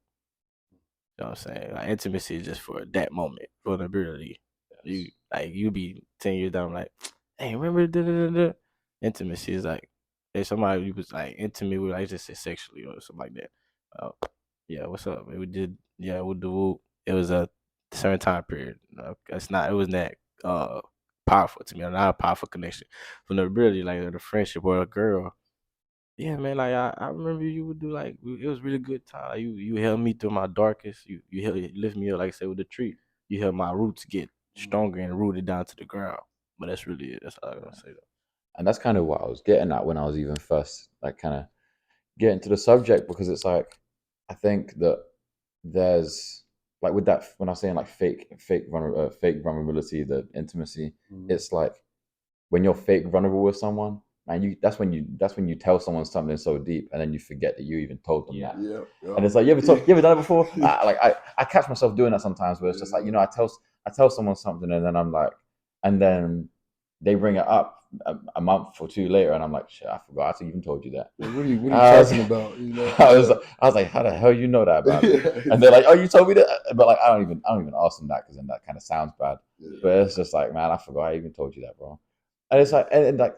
You know what I'm saying? Like intimacy is just for that moment. Vulnerability. Yes. You be 10 years down like, hey, remember da. Intimacy is like if somebody you was like intimate with, like just say sexually or something like that. Yeah, what's up? We did we'll do it was a certain time period. It wasn't that powerful to me. Not a powerful connection. Vulnerability, like the friendship or a girl. Yeah, man. Like I remember you would do like it was really good time. Like, you held me through my darkest. You lift me up like I said with the tree. You helped my roots get stronger and rooted down to the ground. But that's really it. That's all I'm gonna say though. And that's kind of what I was getting at when I was even first like kind of getting to the subject, because it's like I think that there's like with that when I was saying like fake vulnerability, the intimacy, it's like when you're fake vulnerable with someone, man, that's when you tell someone something so deep and then you forget that you even told them that. Yeah. And it's like you ever done it before? I catch myself doing that sometimes where it's just like, you know, I tell someone something and then I'm like, and then they bring it up a month or two later, and I'm like, shit, I forgot I even told you that. Like, what are you I was, talking about? You know, I was like, how the hell you know that about me? yeah, And they're like, oh, you told me that, but like, I don't even ask them that because then that kind of sounds bad. yeah. But it's just like, man, I forgot I even told you that, bro. And it's like, and like,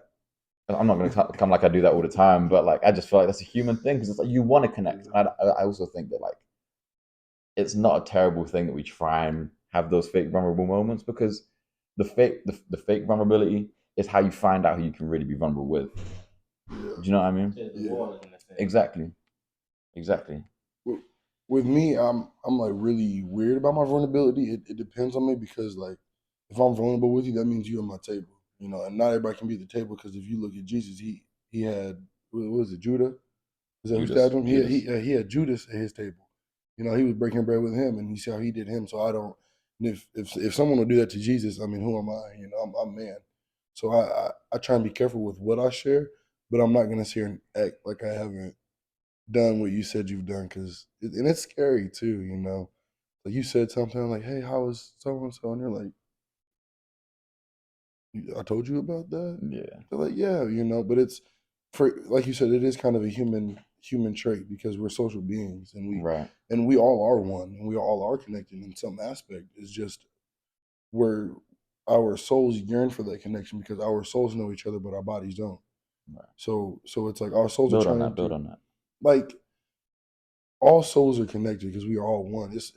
I'm not going to come like I do that all the time, but like, I just feel like that's a human thing because it's like you want to connect. And I also think that like, it's not a terrible thing that we try and have those fake vulnerable moments because the fake vulnerability is how you find out who you can really be vulnerable with. Yeah. Do you know what I mean? Yeah. Exactly. Exactly. With me, I'm like really weird about my vulnerability. It depends on me because like if I'm vulnerable with you, that means you're at my table, you know. And not everybody can be at the table because if you look at Jesus, he had what was it, Judah? Is that who Judas. stabbed him? Judas. He had Judas at his table. You know, he was breaking bread with him, and you see how he did him. So I don't. And if someone will do that to Jesus, I mean, who am I? You know, I'm man. So I try and be careful with what I share, but I'm not gonna sit here and act like I haven't done what you said you've done because and it's scary too. You know, like you said something like, "Hey, how was so and so?" And you're like, I told you about that. Yeah. They're like, yeah, you know, but it's for like you said, it is kind of a human trait because we're social beings Right. and we all are one and we all are connected in some aspect. It's just where our souls yearn for that connection because our souls know each other, but our bodies don't. Right. So it's like our souls are Build on trying that. Build to on that. like all souls are connected because we are all one. It's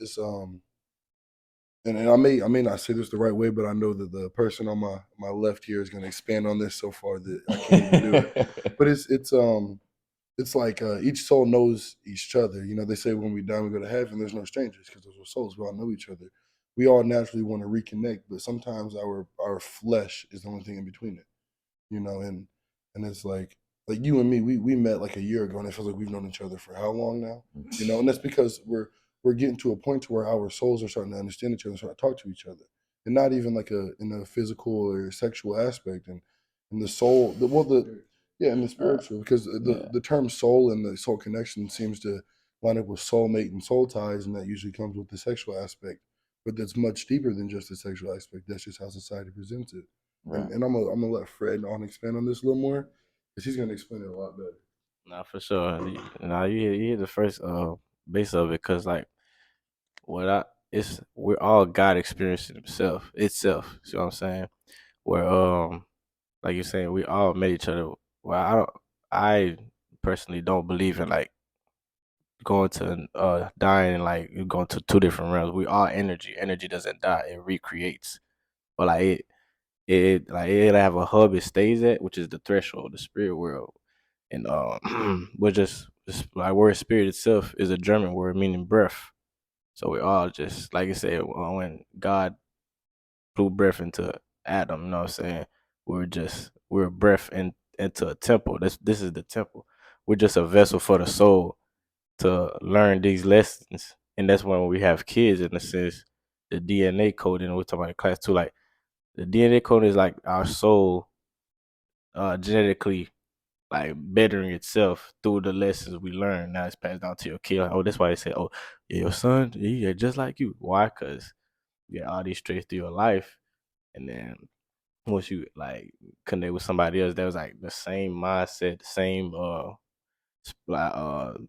and I may not say this the right way, but I know that the person on my left here is going to expand on this so far that I can't even do it. But it's like each soul knows each other. You know, they say when we die, we go to heaven. There's no strangers because those are souls. We all know each other. We all naturally want to reconnect, but sometimes our flesh is the only thing in between it. You know, and it's like you and me, we met like a year ago, and it feels like we've known each other for how long now? You know, and that's because we're getting to a point to where our souls are starting to understand each other, and start to talk to each other, and not even like in a physical or sexual aspect, and the soul, the yeah, and the spiritual, because Yeah. the term soul and the soul connection seems to line up with soulmate and soul ties, and that usually comes with the sexual aspect, but that's much deeper than just the sexual aspect. That's just how society presents it. Right. And I'm gonna let Fred on expand on this a little more because he's gonna explain it a lot better. Nah, for sure. Now you hit the first base of it because like what I it's we're all God experiencing itself. See what I'm saying? Where like you're saying, we all met each other. Well, I personally don't believe in like going to dying and like you going to two different realms. We all energy. Energy doesn't die; it recreates. But like it have a hub it stays at, which is the threshold, the spirit world, and we're just like word spirit itself is a German word meaning breath. So we all just like I said, when God blew breath into Adam, you know what I'm saying? We're breath into a temple. This is the temple. We're just a vessel for the soul to learn these lessons. And that's when we have kids in a sense, the DNA coding, we're talking about in class too, like the DNA coding is like our soul genetically like bettering itself through the lessons we learn. Now it's passed down to your kid. Like, oh, that's why they say, oh, yeah, your son, yeah, just like you. Why? Because you get all these traits through your life. And then once you like connect with somebody else that was like the same mindset, the same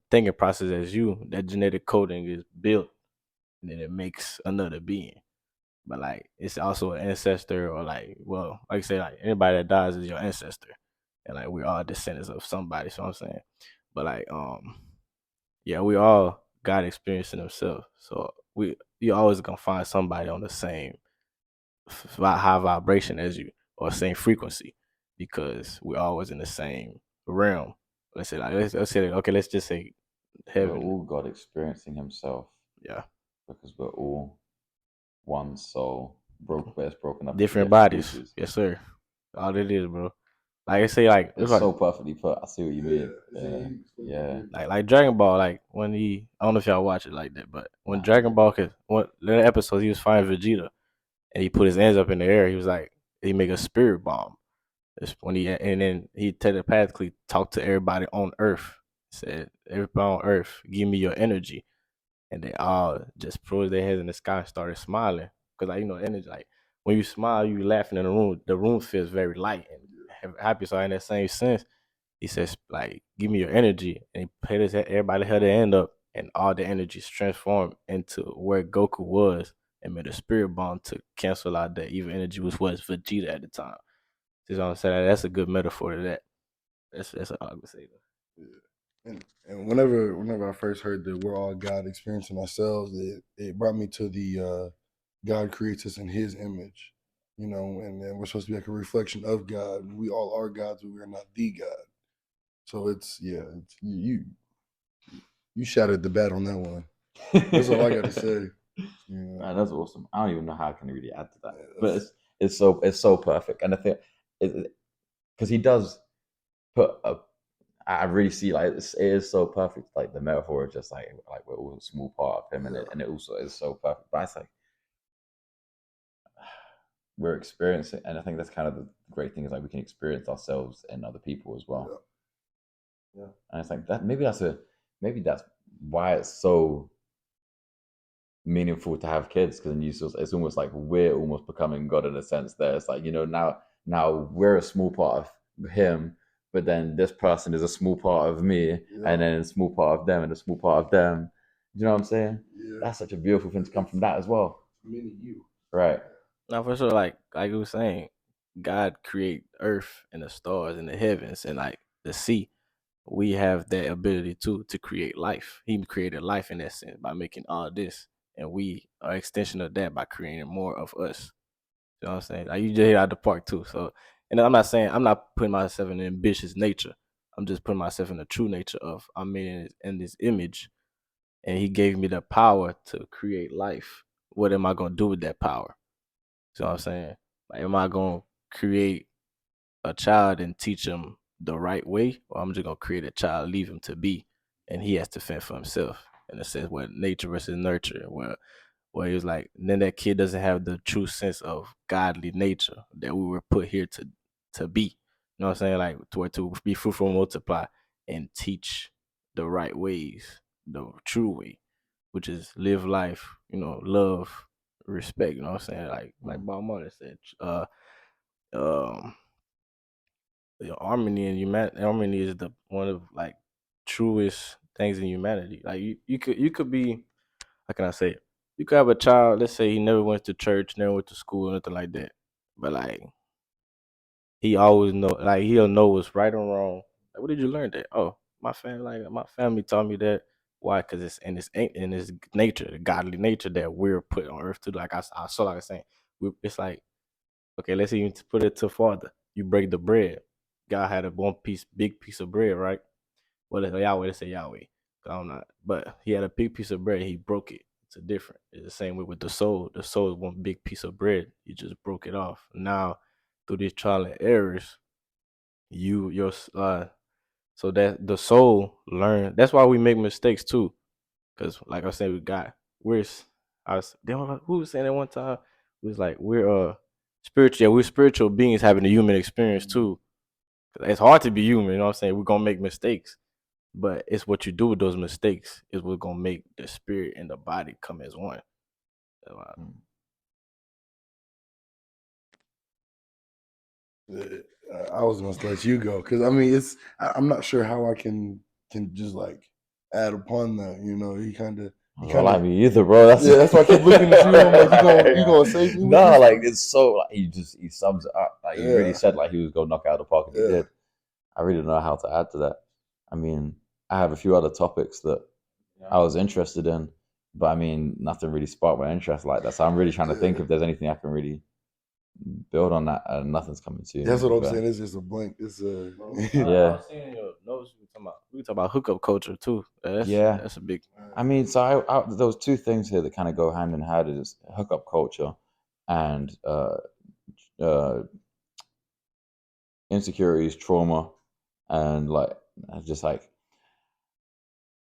thinking process as you, that genetic coding is built and then it makes another being. But like it's also an ancestor or like well, like I say, like anybody that dies is your ancestor. And like we're all descendants of somebody, so I'm saying. But like yeah, we all got experience in themselves. So you always gonna find somebody on the same high vibration as you or same frequency because we're always in the same realm. Let's say like let's say okay, let's just say We're heaven. all God experiencing Himself Yeah. because we're all one soul, but it's broken up into Different different bodies. pieces. Yes, sir. All it is, bro. Like I say, like it's It's like so perfectly put. I see what you mean. Yeah. Yeah. like Dragon Ball, like when I don't know if y'all watch it like that, but when Nah. Dragon Ball could one little episodes he was fighting Vegeta and he put his hands up in the air, he was like he make a spirit bomb. That's when he and then he telepathically talked to everybody on Earth. Said, everybody on Earth, give me your energy. And they all just put their heads in the sky and started smiling. Cause like energy, like when you smile, you laughing in the room feels very light and happy. So in that same sense, he says like, give me your energy, and he put his everybody held their hand up, and all the energies transformed into where Goku was, and made a spirit bond to cancel out that evil energy, which was Vegeta at the time. You know what I'm saying? That's a good metaphor to that. That's what I would say. Yeah. And whenever I first heard that we're all God experiencing ourselves, it brought me to the God creates us in His image, you know, and we're supposed to be like a reflection of God. We all are gods, but we are not the God. So it's you shattered the bat on that one. That's all I got to say. Yeah. Man, that's awesome. I don't even know how I can really add to that, Yeah, but it's so perfect, and I think because he does put a. I really see like it is so perfect. Like the metaphor is just like we're all a small part of him, Yeah. and it also is so perfect. But it's like we're experiencing, and I think that's kind of the great thing is like we can experience ourselves in other people as well. Yeah. And it's like that. Maybe that's why it's so meaningful to have kids because it's almost like we're almost becoming God in a sense. There, it's like now we're a small part of him, but then this person is a small part of me, and then a small part of them, and a small part of them. You know what I'm saying? Yeah. That's such a beautiful thing to come from that as well. Mini you. Right. Now for sure, like you were saying, God create earth and the stars and the heavens and like the sea. We have that ability too to create life. He created life in that sense by making all this, and we are extension of that by creating more of us. You know what I'm saying? Like you just hit out the park too. So, and I'm not saying I'm not putting myself in an ambitious nature. I'm just putting myself in the true nature of I'm made in this image, and He gave me the power to create life. What am I gonna do with that power? You know what I'm saying? Like, am I gonna create a child and teach him the right way, or I'm just gonna create a child, leave him to be, and he has to fend for himself in a sense where nature versus nurture, where he was like, then that kid doesn't have the true sense of godly nature that we were put here to be. You know what I'm saying? Like to be fruitful and multiply and teach the right ways, the true way, which is live life, love, respect. You know what I'm saying? Like Bob Marley said, um harmony and harmony is the one of like truest things in humanity. Like you could be, how can I say it? You could have a child, let's say he never went to church, never went to school, nothing like that. But like he always know, like he'll know what's right or wrong. Like, what did you learn that? Oh, my family taught me that. Why? Because it's in his nature, the godly nature that we're put on earth to. Like I saw, like I was saying, it's like, okay, let's even put it to farther. You break the bread. God had a big piece of bread, right? Well, Yahweh, let's say Yahweh. I don't know. But he had a big piece of bread. He broke it. It's a different. It's the same way with the soul. The soul is one big piece of bread. You just broke it off. Now, through these trial and errors, your so that the soul learn. That's why we make mistakes too. Because, like I said, we're. Who was saying that one time? It was like we're spiritual. Yeah, we're spiritual beings having a human experience too. It's hard to be human. You know what I'm saying? We're gonna make mistakes, but it's what you do with those mistakes is what's gonna make the spirit and the body come as one. I was gonna let you go because I mean I'm not sure how I can just like add upon that. You know, he kind of Well, like me either, bro. that's why I keep looking at you. I'm like, you gonna save me? With No, this like one? it's so like he sums it up. Like he really said like he was gonna knock it out of the park, and he did. I really don't know how to add to that. I mean, I have a few other topics that I was interested in, but I mean, nothing really sparked my interest like that. So I'm really trying to think if there's anything I can really build on that, and nothing's coming to me. That's what I'm saying. It's just a blank. It's I was seeing your notes. We talking about hookup culture too. That's a big. I mean, so there was two things here that kind of go hand in hand: is hookup culture and uh, insecurities, trauma, and like just like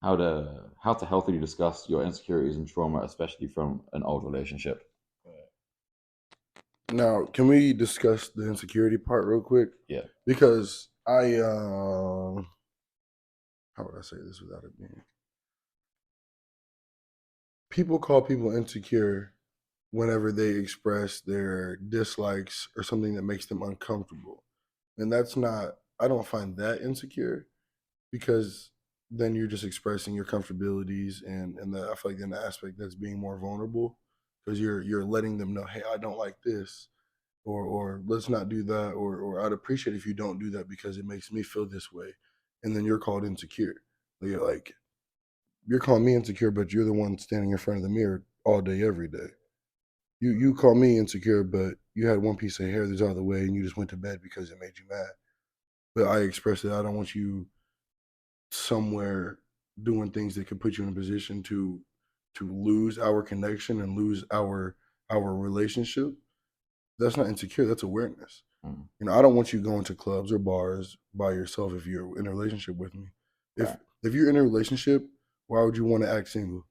how to healthily discuss your insecurities and trauma, especially from an old relationship. Now, can we discuss the insecurity part real quick? Yeah. Because how would I say this without it being? People call people insecure whenever they express their dislikes or something that makes them uncomfortable. and that's not. I don't find that insecure because then you're just expressing your comfortabilities and I feel like in the aspect that's being more vulnerable because you're letting them know, hey, I don't like this, or let's not do that, or I'd appreciate if you don't do that because it makes me feel this way, and then you're called insecure. You're like you're calling me insecure, but you're the one standing in front of the mirror all day, every day. You call me insecure, but you had one piece of hair that's out of the way, and you just went to bed because it made you mad. But I expressed that I don't want you somewhere doing things that could put you in a position to lose our connection and lose our relationship. That's not insecure, that's awareness. Mm. You know, I don't want you going to clubs or bars by yourself if you're in a relationship with me. If Right. if you're in a relationship, why would you want to act single?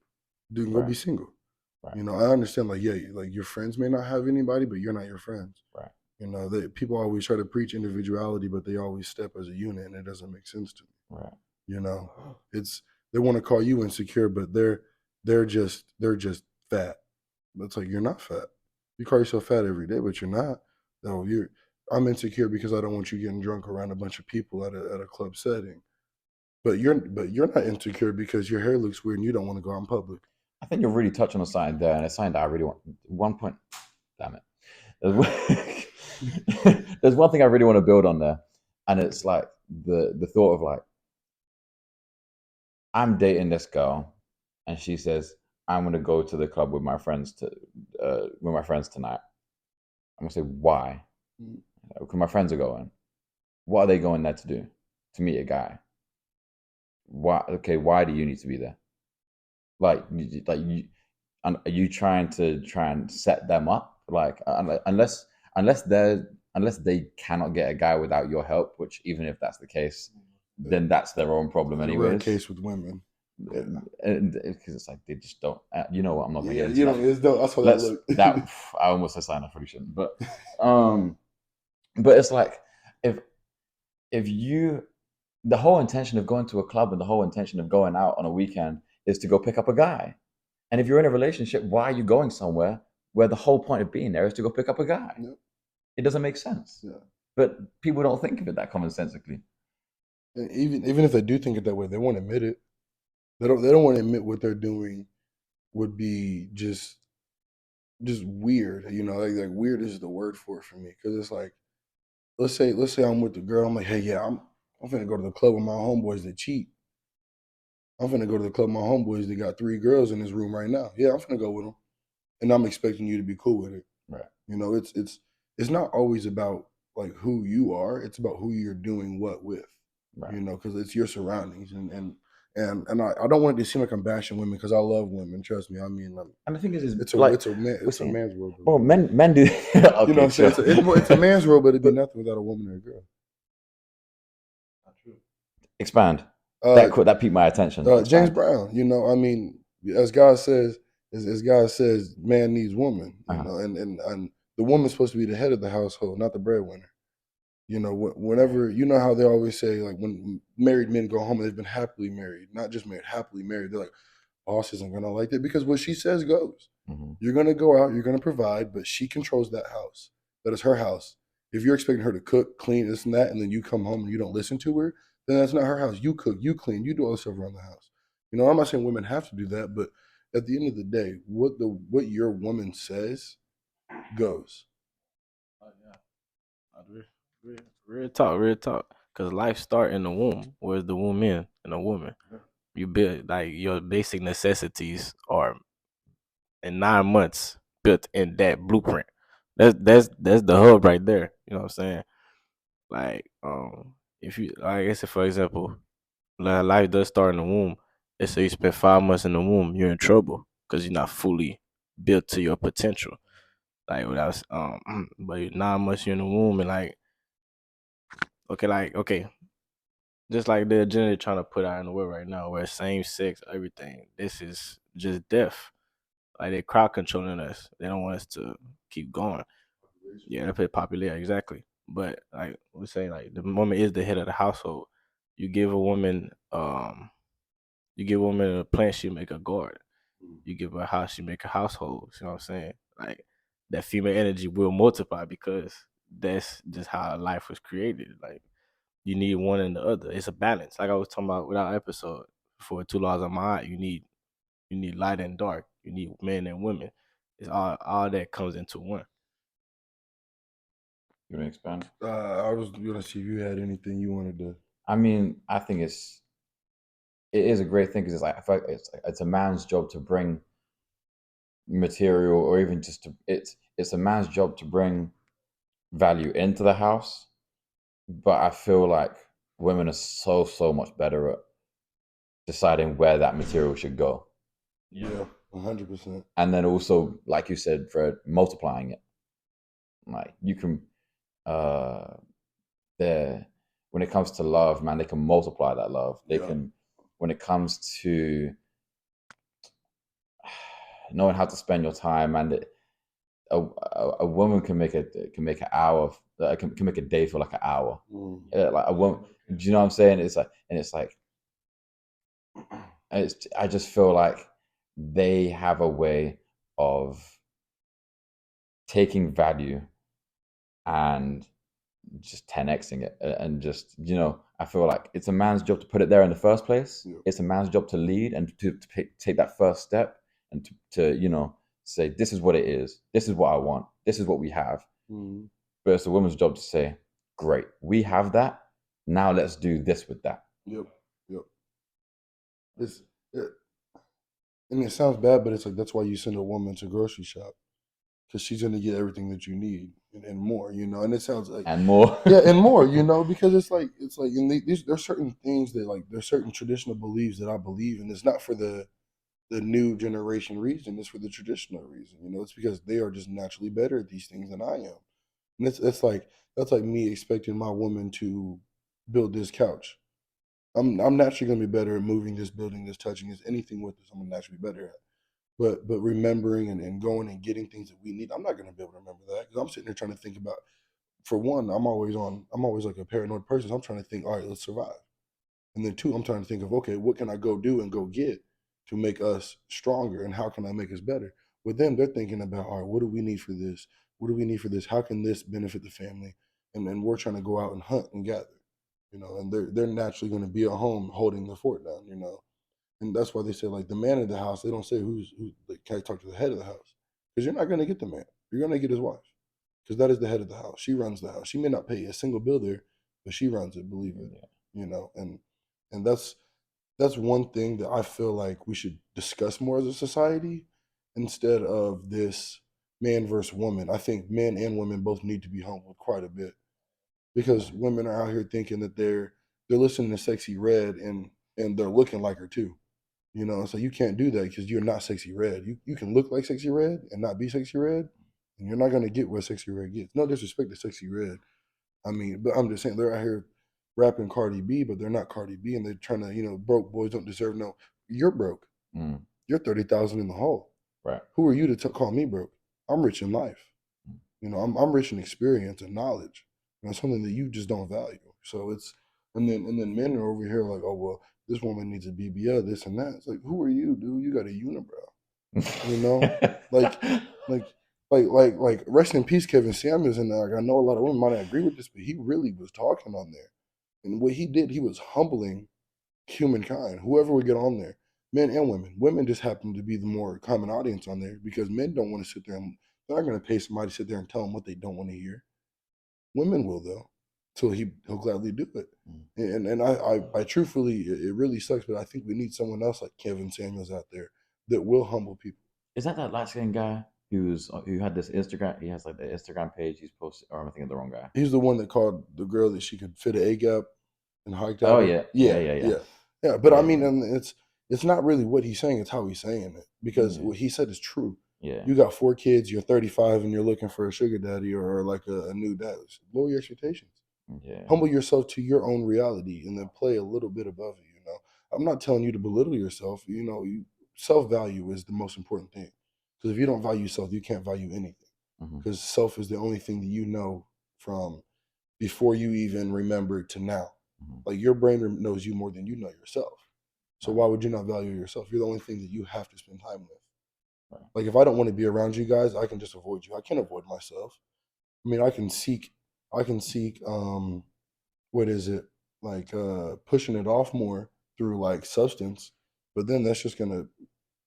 Dude, go Right. be single. Right. You know, I understand, like, yeah, like your friends may not have anybody, but you're not your friends. Right. You know, people always try to preach individuality, but they always step as a unit, and it doesn't make sense to me. Right. You know, it's they want to call you insecure, but they're just fat. But it's like you're not fat. You call yourself fat every day, but you're not. No, I'm insecure because I don't want you getting drunk around a bunch of people at a club setting. But you're not insecure because your hair looks weird and you don't want to go out in public. I think you're really touching on something there, and it's something that I really want. One point, damn it. There's one thing I really want to build on there, and it's like the thought of like I'm dating this girl, and she says I'm gonna go to the club with my friends tonight. I'm gonna say why? Because my friends are going. What are they going there to do? To meet a guy. Why? Okay, why do you need to be there? Are you trying to set them up? Like unless they cannot get a guy without your help, which even if that's the case, then that's their own problem In a rare anyways. case with women. Because it's like they just don't. You know what? I'm not gonna Yeah, get into you know, that. it's dope. I saw that look. That I almost said something I probably shouldn't, but it's like if you the whole intention of going to a club and the whole intention of going out on a weekend is to go pick up a guy. And if you're in a relationship, why are you going somewhere where the whole point of being there is to go pick up a guy? Yep. It doesn't make sense. Yeah. But people don't think of it that commonsensically. And even if they do think it that way, they won't admit it. They don't want to admit what they're doing would be just weird. You know, like weird is the word for it for me because it's like let's say I'm with the girl. I'm like, hey, yeah, I'm finna go to the club with my homeboys that cheat. I'm finna go to the club with my homeboys that got 3 girls in this room right now. Yeah, I'm finna go with them, and I'm expecting you to be cool with it. Right. You know, it's not always about like who you are. It's about who you're doing what with. Right. You know, because it's your surroundings, and I don't want it to seem like I'm bashing women because I love women. Trust me. I mean, And the thing is it's a like it's a man it's a man's world. well, men do. Okay, You know what I'm saying? sure. It's a man's world, but it'd be nothing without a woman or a girl. Not true. Expand. Uh, That piqued my attention. James Expand. Brown. You know, I mean, as God says, as God says, man needs woman. You Uh-huh. know, and the woman's supposed to be the head of the household, not the breadwinner. You know, whenever you know how they always say like when married men go home and they've been happily married, not just married, happily married. They're like, boss isn't gonna like that because what she says goes. Mhm. You're gonna go out, you're gonna provide, but she controls that house. That is her house. If you're expecting her to cook, clean, this and that, and then you come home and you don't listen to her, then that's not her house. You cook, you clean, you do all the stuff around the house. You know, I'm not saying women have to do that, but at the end of the day, what your woman says goes. Oh yeah, real talk, real talk. Cause life start in the womb. Where's the womb in a woman? You build like your basic necessities are in 9 months built in that blueprint. That's the hub right there. You know what I'm saying? Like if you like I said for example, life does start in the womb. Let's say you spend 5 months in the womb, you're in trouble because you're not fully built to your potential. Like without but 9 months you're in the womb and okay, just like the agenda they're trying to put out in the world right now, where same sex, everything. This is just death. Like they're crowd controlling us. They don't want us to keep going. Yeah, they play popular exactly. But like we say, like the woman is the head of the household. You give a woman, a plant, she make a garden. You give her a house, she make a household. You know what I'm saying? Like that female energy will multiply because that's just how life was created. Like you need one and the other. It's a balance. Like I was talking about with our episode for Two Laws of My Eye, you need light and dark. You need men and women. It's all that comes into one. You want to expand? I was gonna see if you had anything you wanted to. I mean, I think it is a great thing because it's like I feel like it's a man's job to bring material, or even just to it's a man's job to bring value into the house. But I feel like women are so much better at deciding where that material should go, Yeah, 100%. and then also, like you said, Fred, multiplying it. Like you can, uh, there when it comes to love, man, they can multiply that love. They Yeah. can, when it comes to knowing how to spend your time, and a woman can make an hour, can make a day feel like an hour. Like a woman, do you know what I'm saying? It's like, and it's like, I just feel like they have a way of taking value and just 10xing it, and just, I feel like it's a man's job to put it there in the first place. Yeah. It's a man's job to lead and to take that first step, and to say, this is what it is, this is what I want, this is what we have. But it's a woman's job to say, great, we have that, now let's do this with that. Yep. And it sounds bad, but it's like that's why you send a woman to grocery shop, because she's gonna get everything that you need and more, And it sounds like And more. yeah, and more, because it's like and there's certain things that, like, there's certain traditional beliefs that I believe in. It's not for the new generation reason. It's for the traditional reason. It's because they are just naturally better at these things than I am. And it's like that's like me expecting my woman to build this couch. I'm naturally gonna be better at moving this, building this, touching this, anything with this. I'm gonna naturally be better at. But remembering and going and getting things that we need, I'm not gonna be able to remember that, because I'm sitting there trying to think about. For one, I'm always like a paranoid person. So I'm trying to think, all right, let's survive. And then two, I'm trying to think of, okay, what can I go do and go get to make us stronger, and how can I make us better? With them, they're thinking about, all right, what do we need for this? What do we need for this? How can this benefit the family? And then we're trying to go out and hunt and gather, and they're naturally going to be at home holding the fort down. And that's why they say, like, the man of the house. They don't say who. Like, can I talk to the head of the house? Because you're not going to get the man. You're going to get his wife, because that is the head of the house. She runs the house. She may not pay a single bill there, but she runs it. Believe it. And that's one thing that I feel like we should discuss more as a society, instead of this man versus woman. I think men and women both need to be humbled quite a bit, because women are out here thinking that they're listening to Sexy Red, and they're looking like her too. So you can't do that, because you're not Sexy Red. You can look like Sexy Red and not be Sexy Red, and you're not gonna get what Sexy Red gets. No disrespect to Sexy Red. I mean, but I'm just saying, they're out here rapping Cardi B, but they're not Cardi B, and they're trying to, broke boys don't deserve no. You're broke. You're 30,000 in the hole. Right. Who are you to call me broke? I'm rich in life. I'm rich in experience and knowledge. Something that you just don't value. So it's and then men are over here like, oh well, this woman needs a BBL, this and that. It's like, who are you, dude? You got a unibrow. like rest in peace, Kevin Samuels. And like, I know a lot of women might not agree with this, but he really was talking on there. And what he did, he was humbling humankind, whoever would get on there, men and women. Women just happen to be the more common audience on there, because men don't want to sit there and they're not going to pay somebody to sit there and tell them what they don't want to hear. Women will, though, so he'll gladly do it. And I truthfully, it really sucks, but I think we need someone else like Kevin Samuels out there that will humble people. Is that light skinned guy who had this Instagram? He has like the Instagram page he's posted, or am I thinking of the wrong guy? He's the one that called the girl that she could fit an egg up and hiked out. Oh yeah. But I mean, and it's not really what he's saying; it's how he's saying it, because what he said is true. Yeah. You got 4 kids, you're 35, and you're looking for a sugar daddy or like a new dad. Lower your expectations. Yeah. Humble yourself to your own reality, and then play a little bit above it. I'm not telling you to belittle yourself. Self-value is the most important thing. Because if you don't value yourself, you can't value anything. Because self is the only thing that you know from before you even remember to now. Like, your brain knows you more than you know yourself. So why would you not value yourself? You're the only thing that you have to spend time with. Like, if I don't want to be around you guys, I can just avoid you. I can't avoid myself. I mean, I can seek I can seek what is it, like pushing it off more through like substance, but then that's just gonna,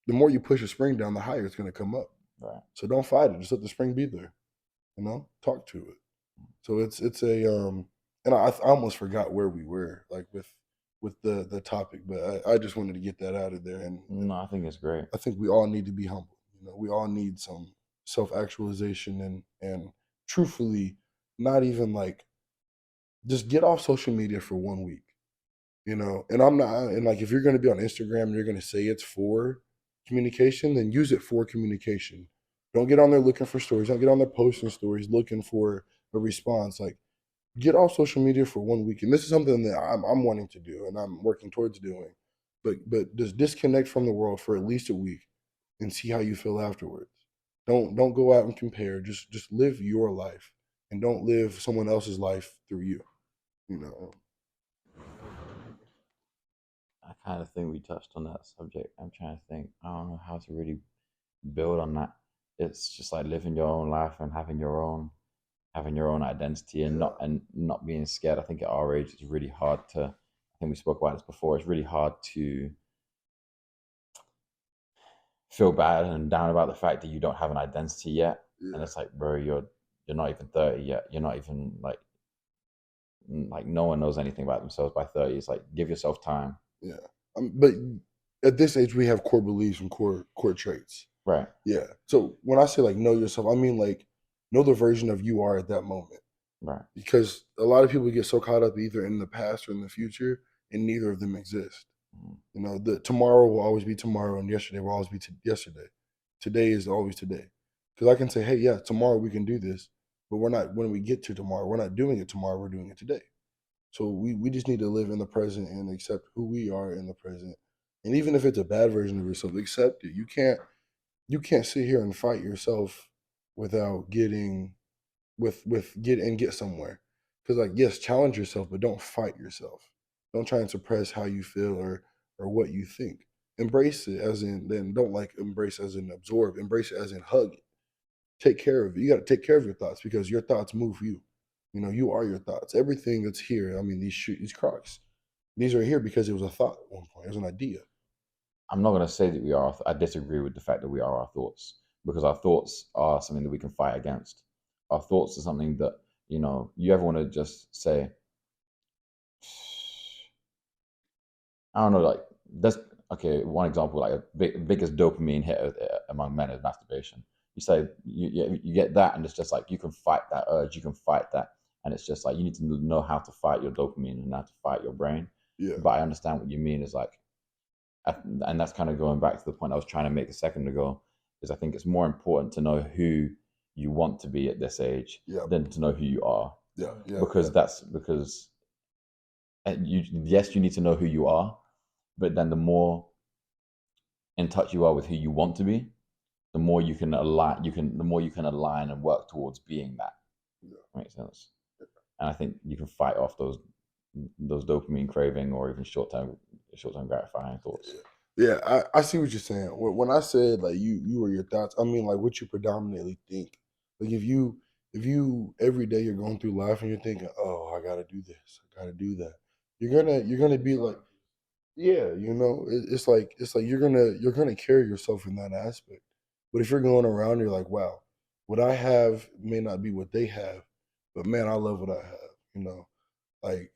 the more you push a spring down, the higher it's gonna come up. Right. So don't fight it. Just let the spring be there. Talk to it. So it's a and I almost forgot where we were, like with the topic, but I just wanted to get that out of there. And No, I think it's great. I think we all need to be humble. We all need some self actualization and truthfully, not even like, just get off social media for 1 week. And I'm not, and like, if you're going to be on Instagram and you're going to say it's for communication, then use it for communication. Don't get on there looking for stories. Don't get on there posting stories looking for a response. Like, get off social media for 1 week. And this is something that I'm wanting to do and I'm working towards doing. But just disconnect from the world for at least a week and see how you feel afterwards. Don't go out and compare. Just live your life and don't live someone else's life through you. You know. I kind of think we touched on that subject. I'm trying to think. I don't know how to really build on that. It's just like living your own life and having your own identity and Yeah. not being scared. I think at our age it's really hard to. I think we spoke about this before. It's really hard to feel bad and down about the fact that you don't have an identity yet. And Yeah. it's like, bro, you're not even 30 yet. You're not even like no one knows anything about themselves by 30. It's like, give yourself time. Yeah. But at this age, we have core beliefs and core traits. Right. Yeah. So when I say like know yourself, I mean like know the version of you are at that moment. Right. Because a lot of people get so caught up either in the past or in the future, and neither of them exist. The tomorrow will always be tomorrow, and yesterday will always be yesterday. Today is always today. Because I can say, hey, yeah, tomorrow we can do this, but we're not. When we get to tomorrow, we're not doing it tomorrow. We're doing it today. So we just need to live in the present and accept who we are in the present. And even if it's a bad version of yourself, accept it. You can't sit here and fight yourself without get somewhere. Because like, yes, challenge yourself, but don't fight yourself. Don't try and suppress how you feel or what you think. Embrace it as in, then don't like embrace as in absorb. Embrace it as in hug it. Take care of it. You got to take care of your thoughts because your thoughts move you. You are your thoughts. Everything that's here. I mean, these Crocs, these are here because it was a thought at one point. It was an idea. I'm not going to say that we are. I disagree with the fact that we are our thoughts, because our thoughts are something that we can fight against. Our thoughts are something that, you ever want to just say, I don't know, like, that's okay. One example, like a biggest dopamine hit among men is masturbation. You say you get that, and it's just like you can fight that urge, you can fight that, and it's just like you need to know how to fight your dopamine and how to fight your brain. Yeah. But I understand what you mean. Is like, and that's kind of going back to the point I was trying to make a second ago. Is I think it's more important to know who you want to be at this age than to know who you are. Yeah. Because you need to know who you are, but then the more in touch you are with who you want to be, the more you can align. The more you can align and work towards being that. Yeah. Makes sense. And I think you can fight off those dopamine craving or even short term gratifying thoughts. Yeah, I see what you're saying. When I said like you or your thoughts, I mean like what you predominantly think. Like if you every day you're going through life and you're thinking, oh, I gotta do this, I gotta do that, you're gonna be like, yeah, it's like you're gonna carry yourself in that aspect. But if you're going around, you're like, wow, what I have may not be what they have, but man, I love what I have. Like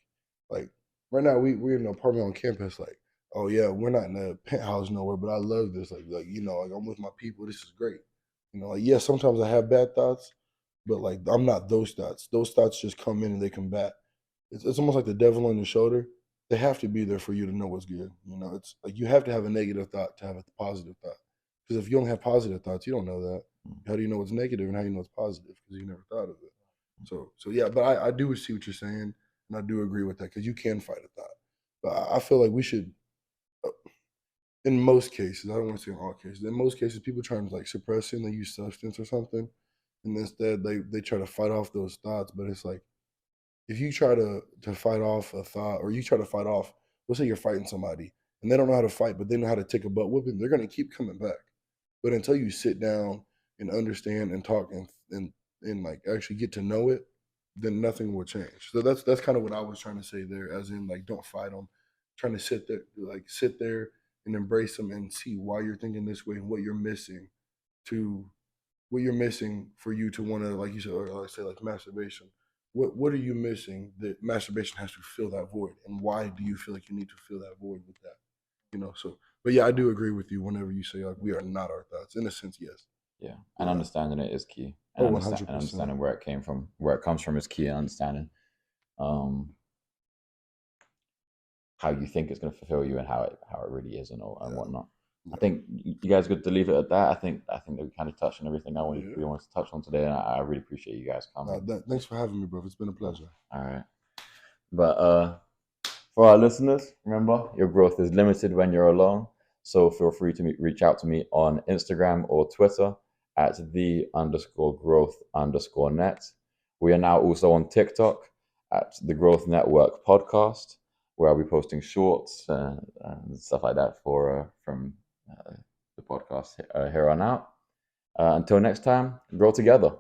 like right now we're in an apartment on campus. Like, oh yeah, we're not in a penthouse nowhere, but I love this. Like I'm with my people. This is great. Like, yeah, sometimes I have bad thoughts, but like I'm not those thoughts. Those thoughts just come in and they combat. It's almost like the devil on your shoulder. They have to be there for you to know what's good. It's like you have to have a negative thought to have a positive thought. Because if you don't have positive thoughts, you don't know that. How do you know what's negative and how do you know what's positive? Because you never thought of it. So yeah, but I do see what you're saying, and I do agree with that because you can fight a thought. But I feel like we should, uh, in most cases, I don't want to say in all cases, in most cases, people try to like suppress it and they use substance or something, and instead they try to fight off those thoughts. But it's like if you try to fight off a thought, or you try to fight off, let's say you're fighting somebody and they don't know how to fight, but they know how to take a butt whooping, they're gonna keep coming back. But until you sit down and understand and talk and like actually get to know it, then nothing will change. So that's kind of what I was trying to say there, as in like don't fight them, trying to sit there and embrace them and see why you're thinking this way and what you're missing to what you're missing for you to want to, like you said, or like say like masturbation. What are you missing that masturbation has to fill that void, and why do you feel like you need to fill that void with that? So but yeah, I do agree with you whenever you say like we are not our thoughts. In a sense, yes. Yeah, and Yeah. understanding it is key, Oh, and 100%. understanding where it came from, where it comes from, is key. And understanding how you think it's going to fulfill you and how it really is and Yeah. whatnot. I Yeah. think you guys good to leave it at that. I think that we kind of touched on everything Yeah. we wanted to touch on today, and I really appreciate you guys coming. Thanks for having me, bro. It's been a pleasure. All right, but for our listeners, remember your growth is limited when you're alone. So feel free to reach out to me on Instagram or Twitter at _growth_net. We are now also on TikTok at the Growth Network Podcast, where I'll be posting shorts and stuff like that from the podcast here on out. Until next time, grow together.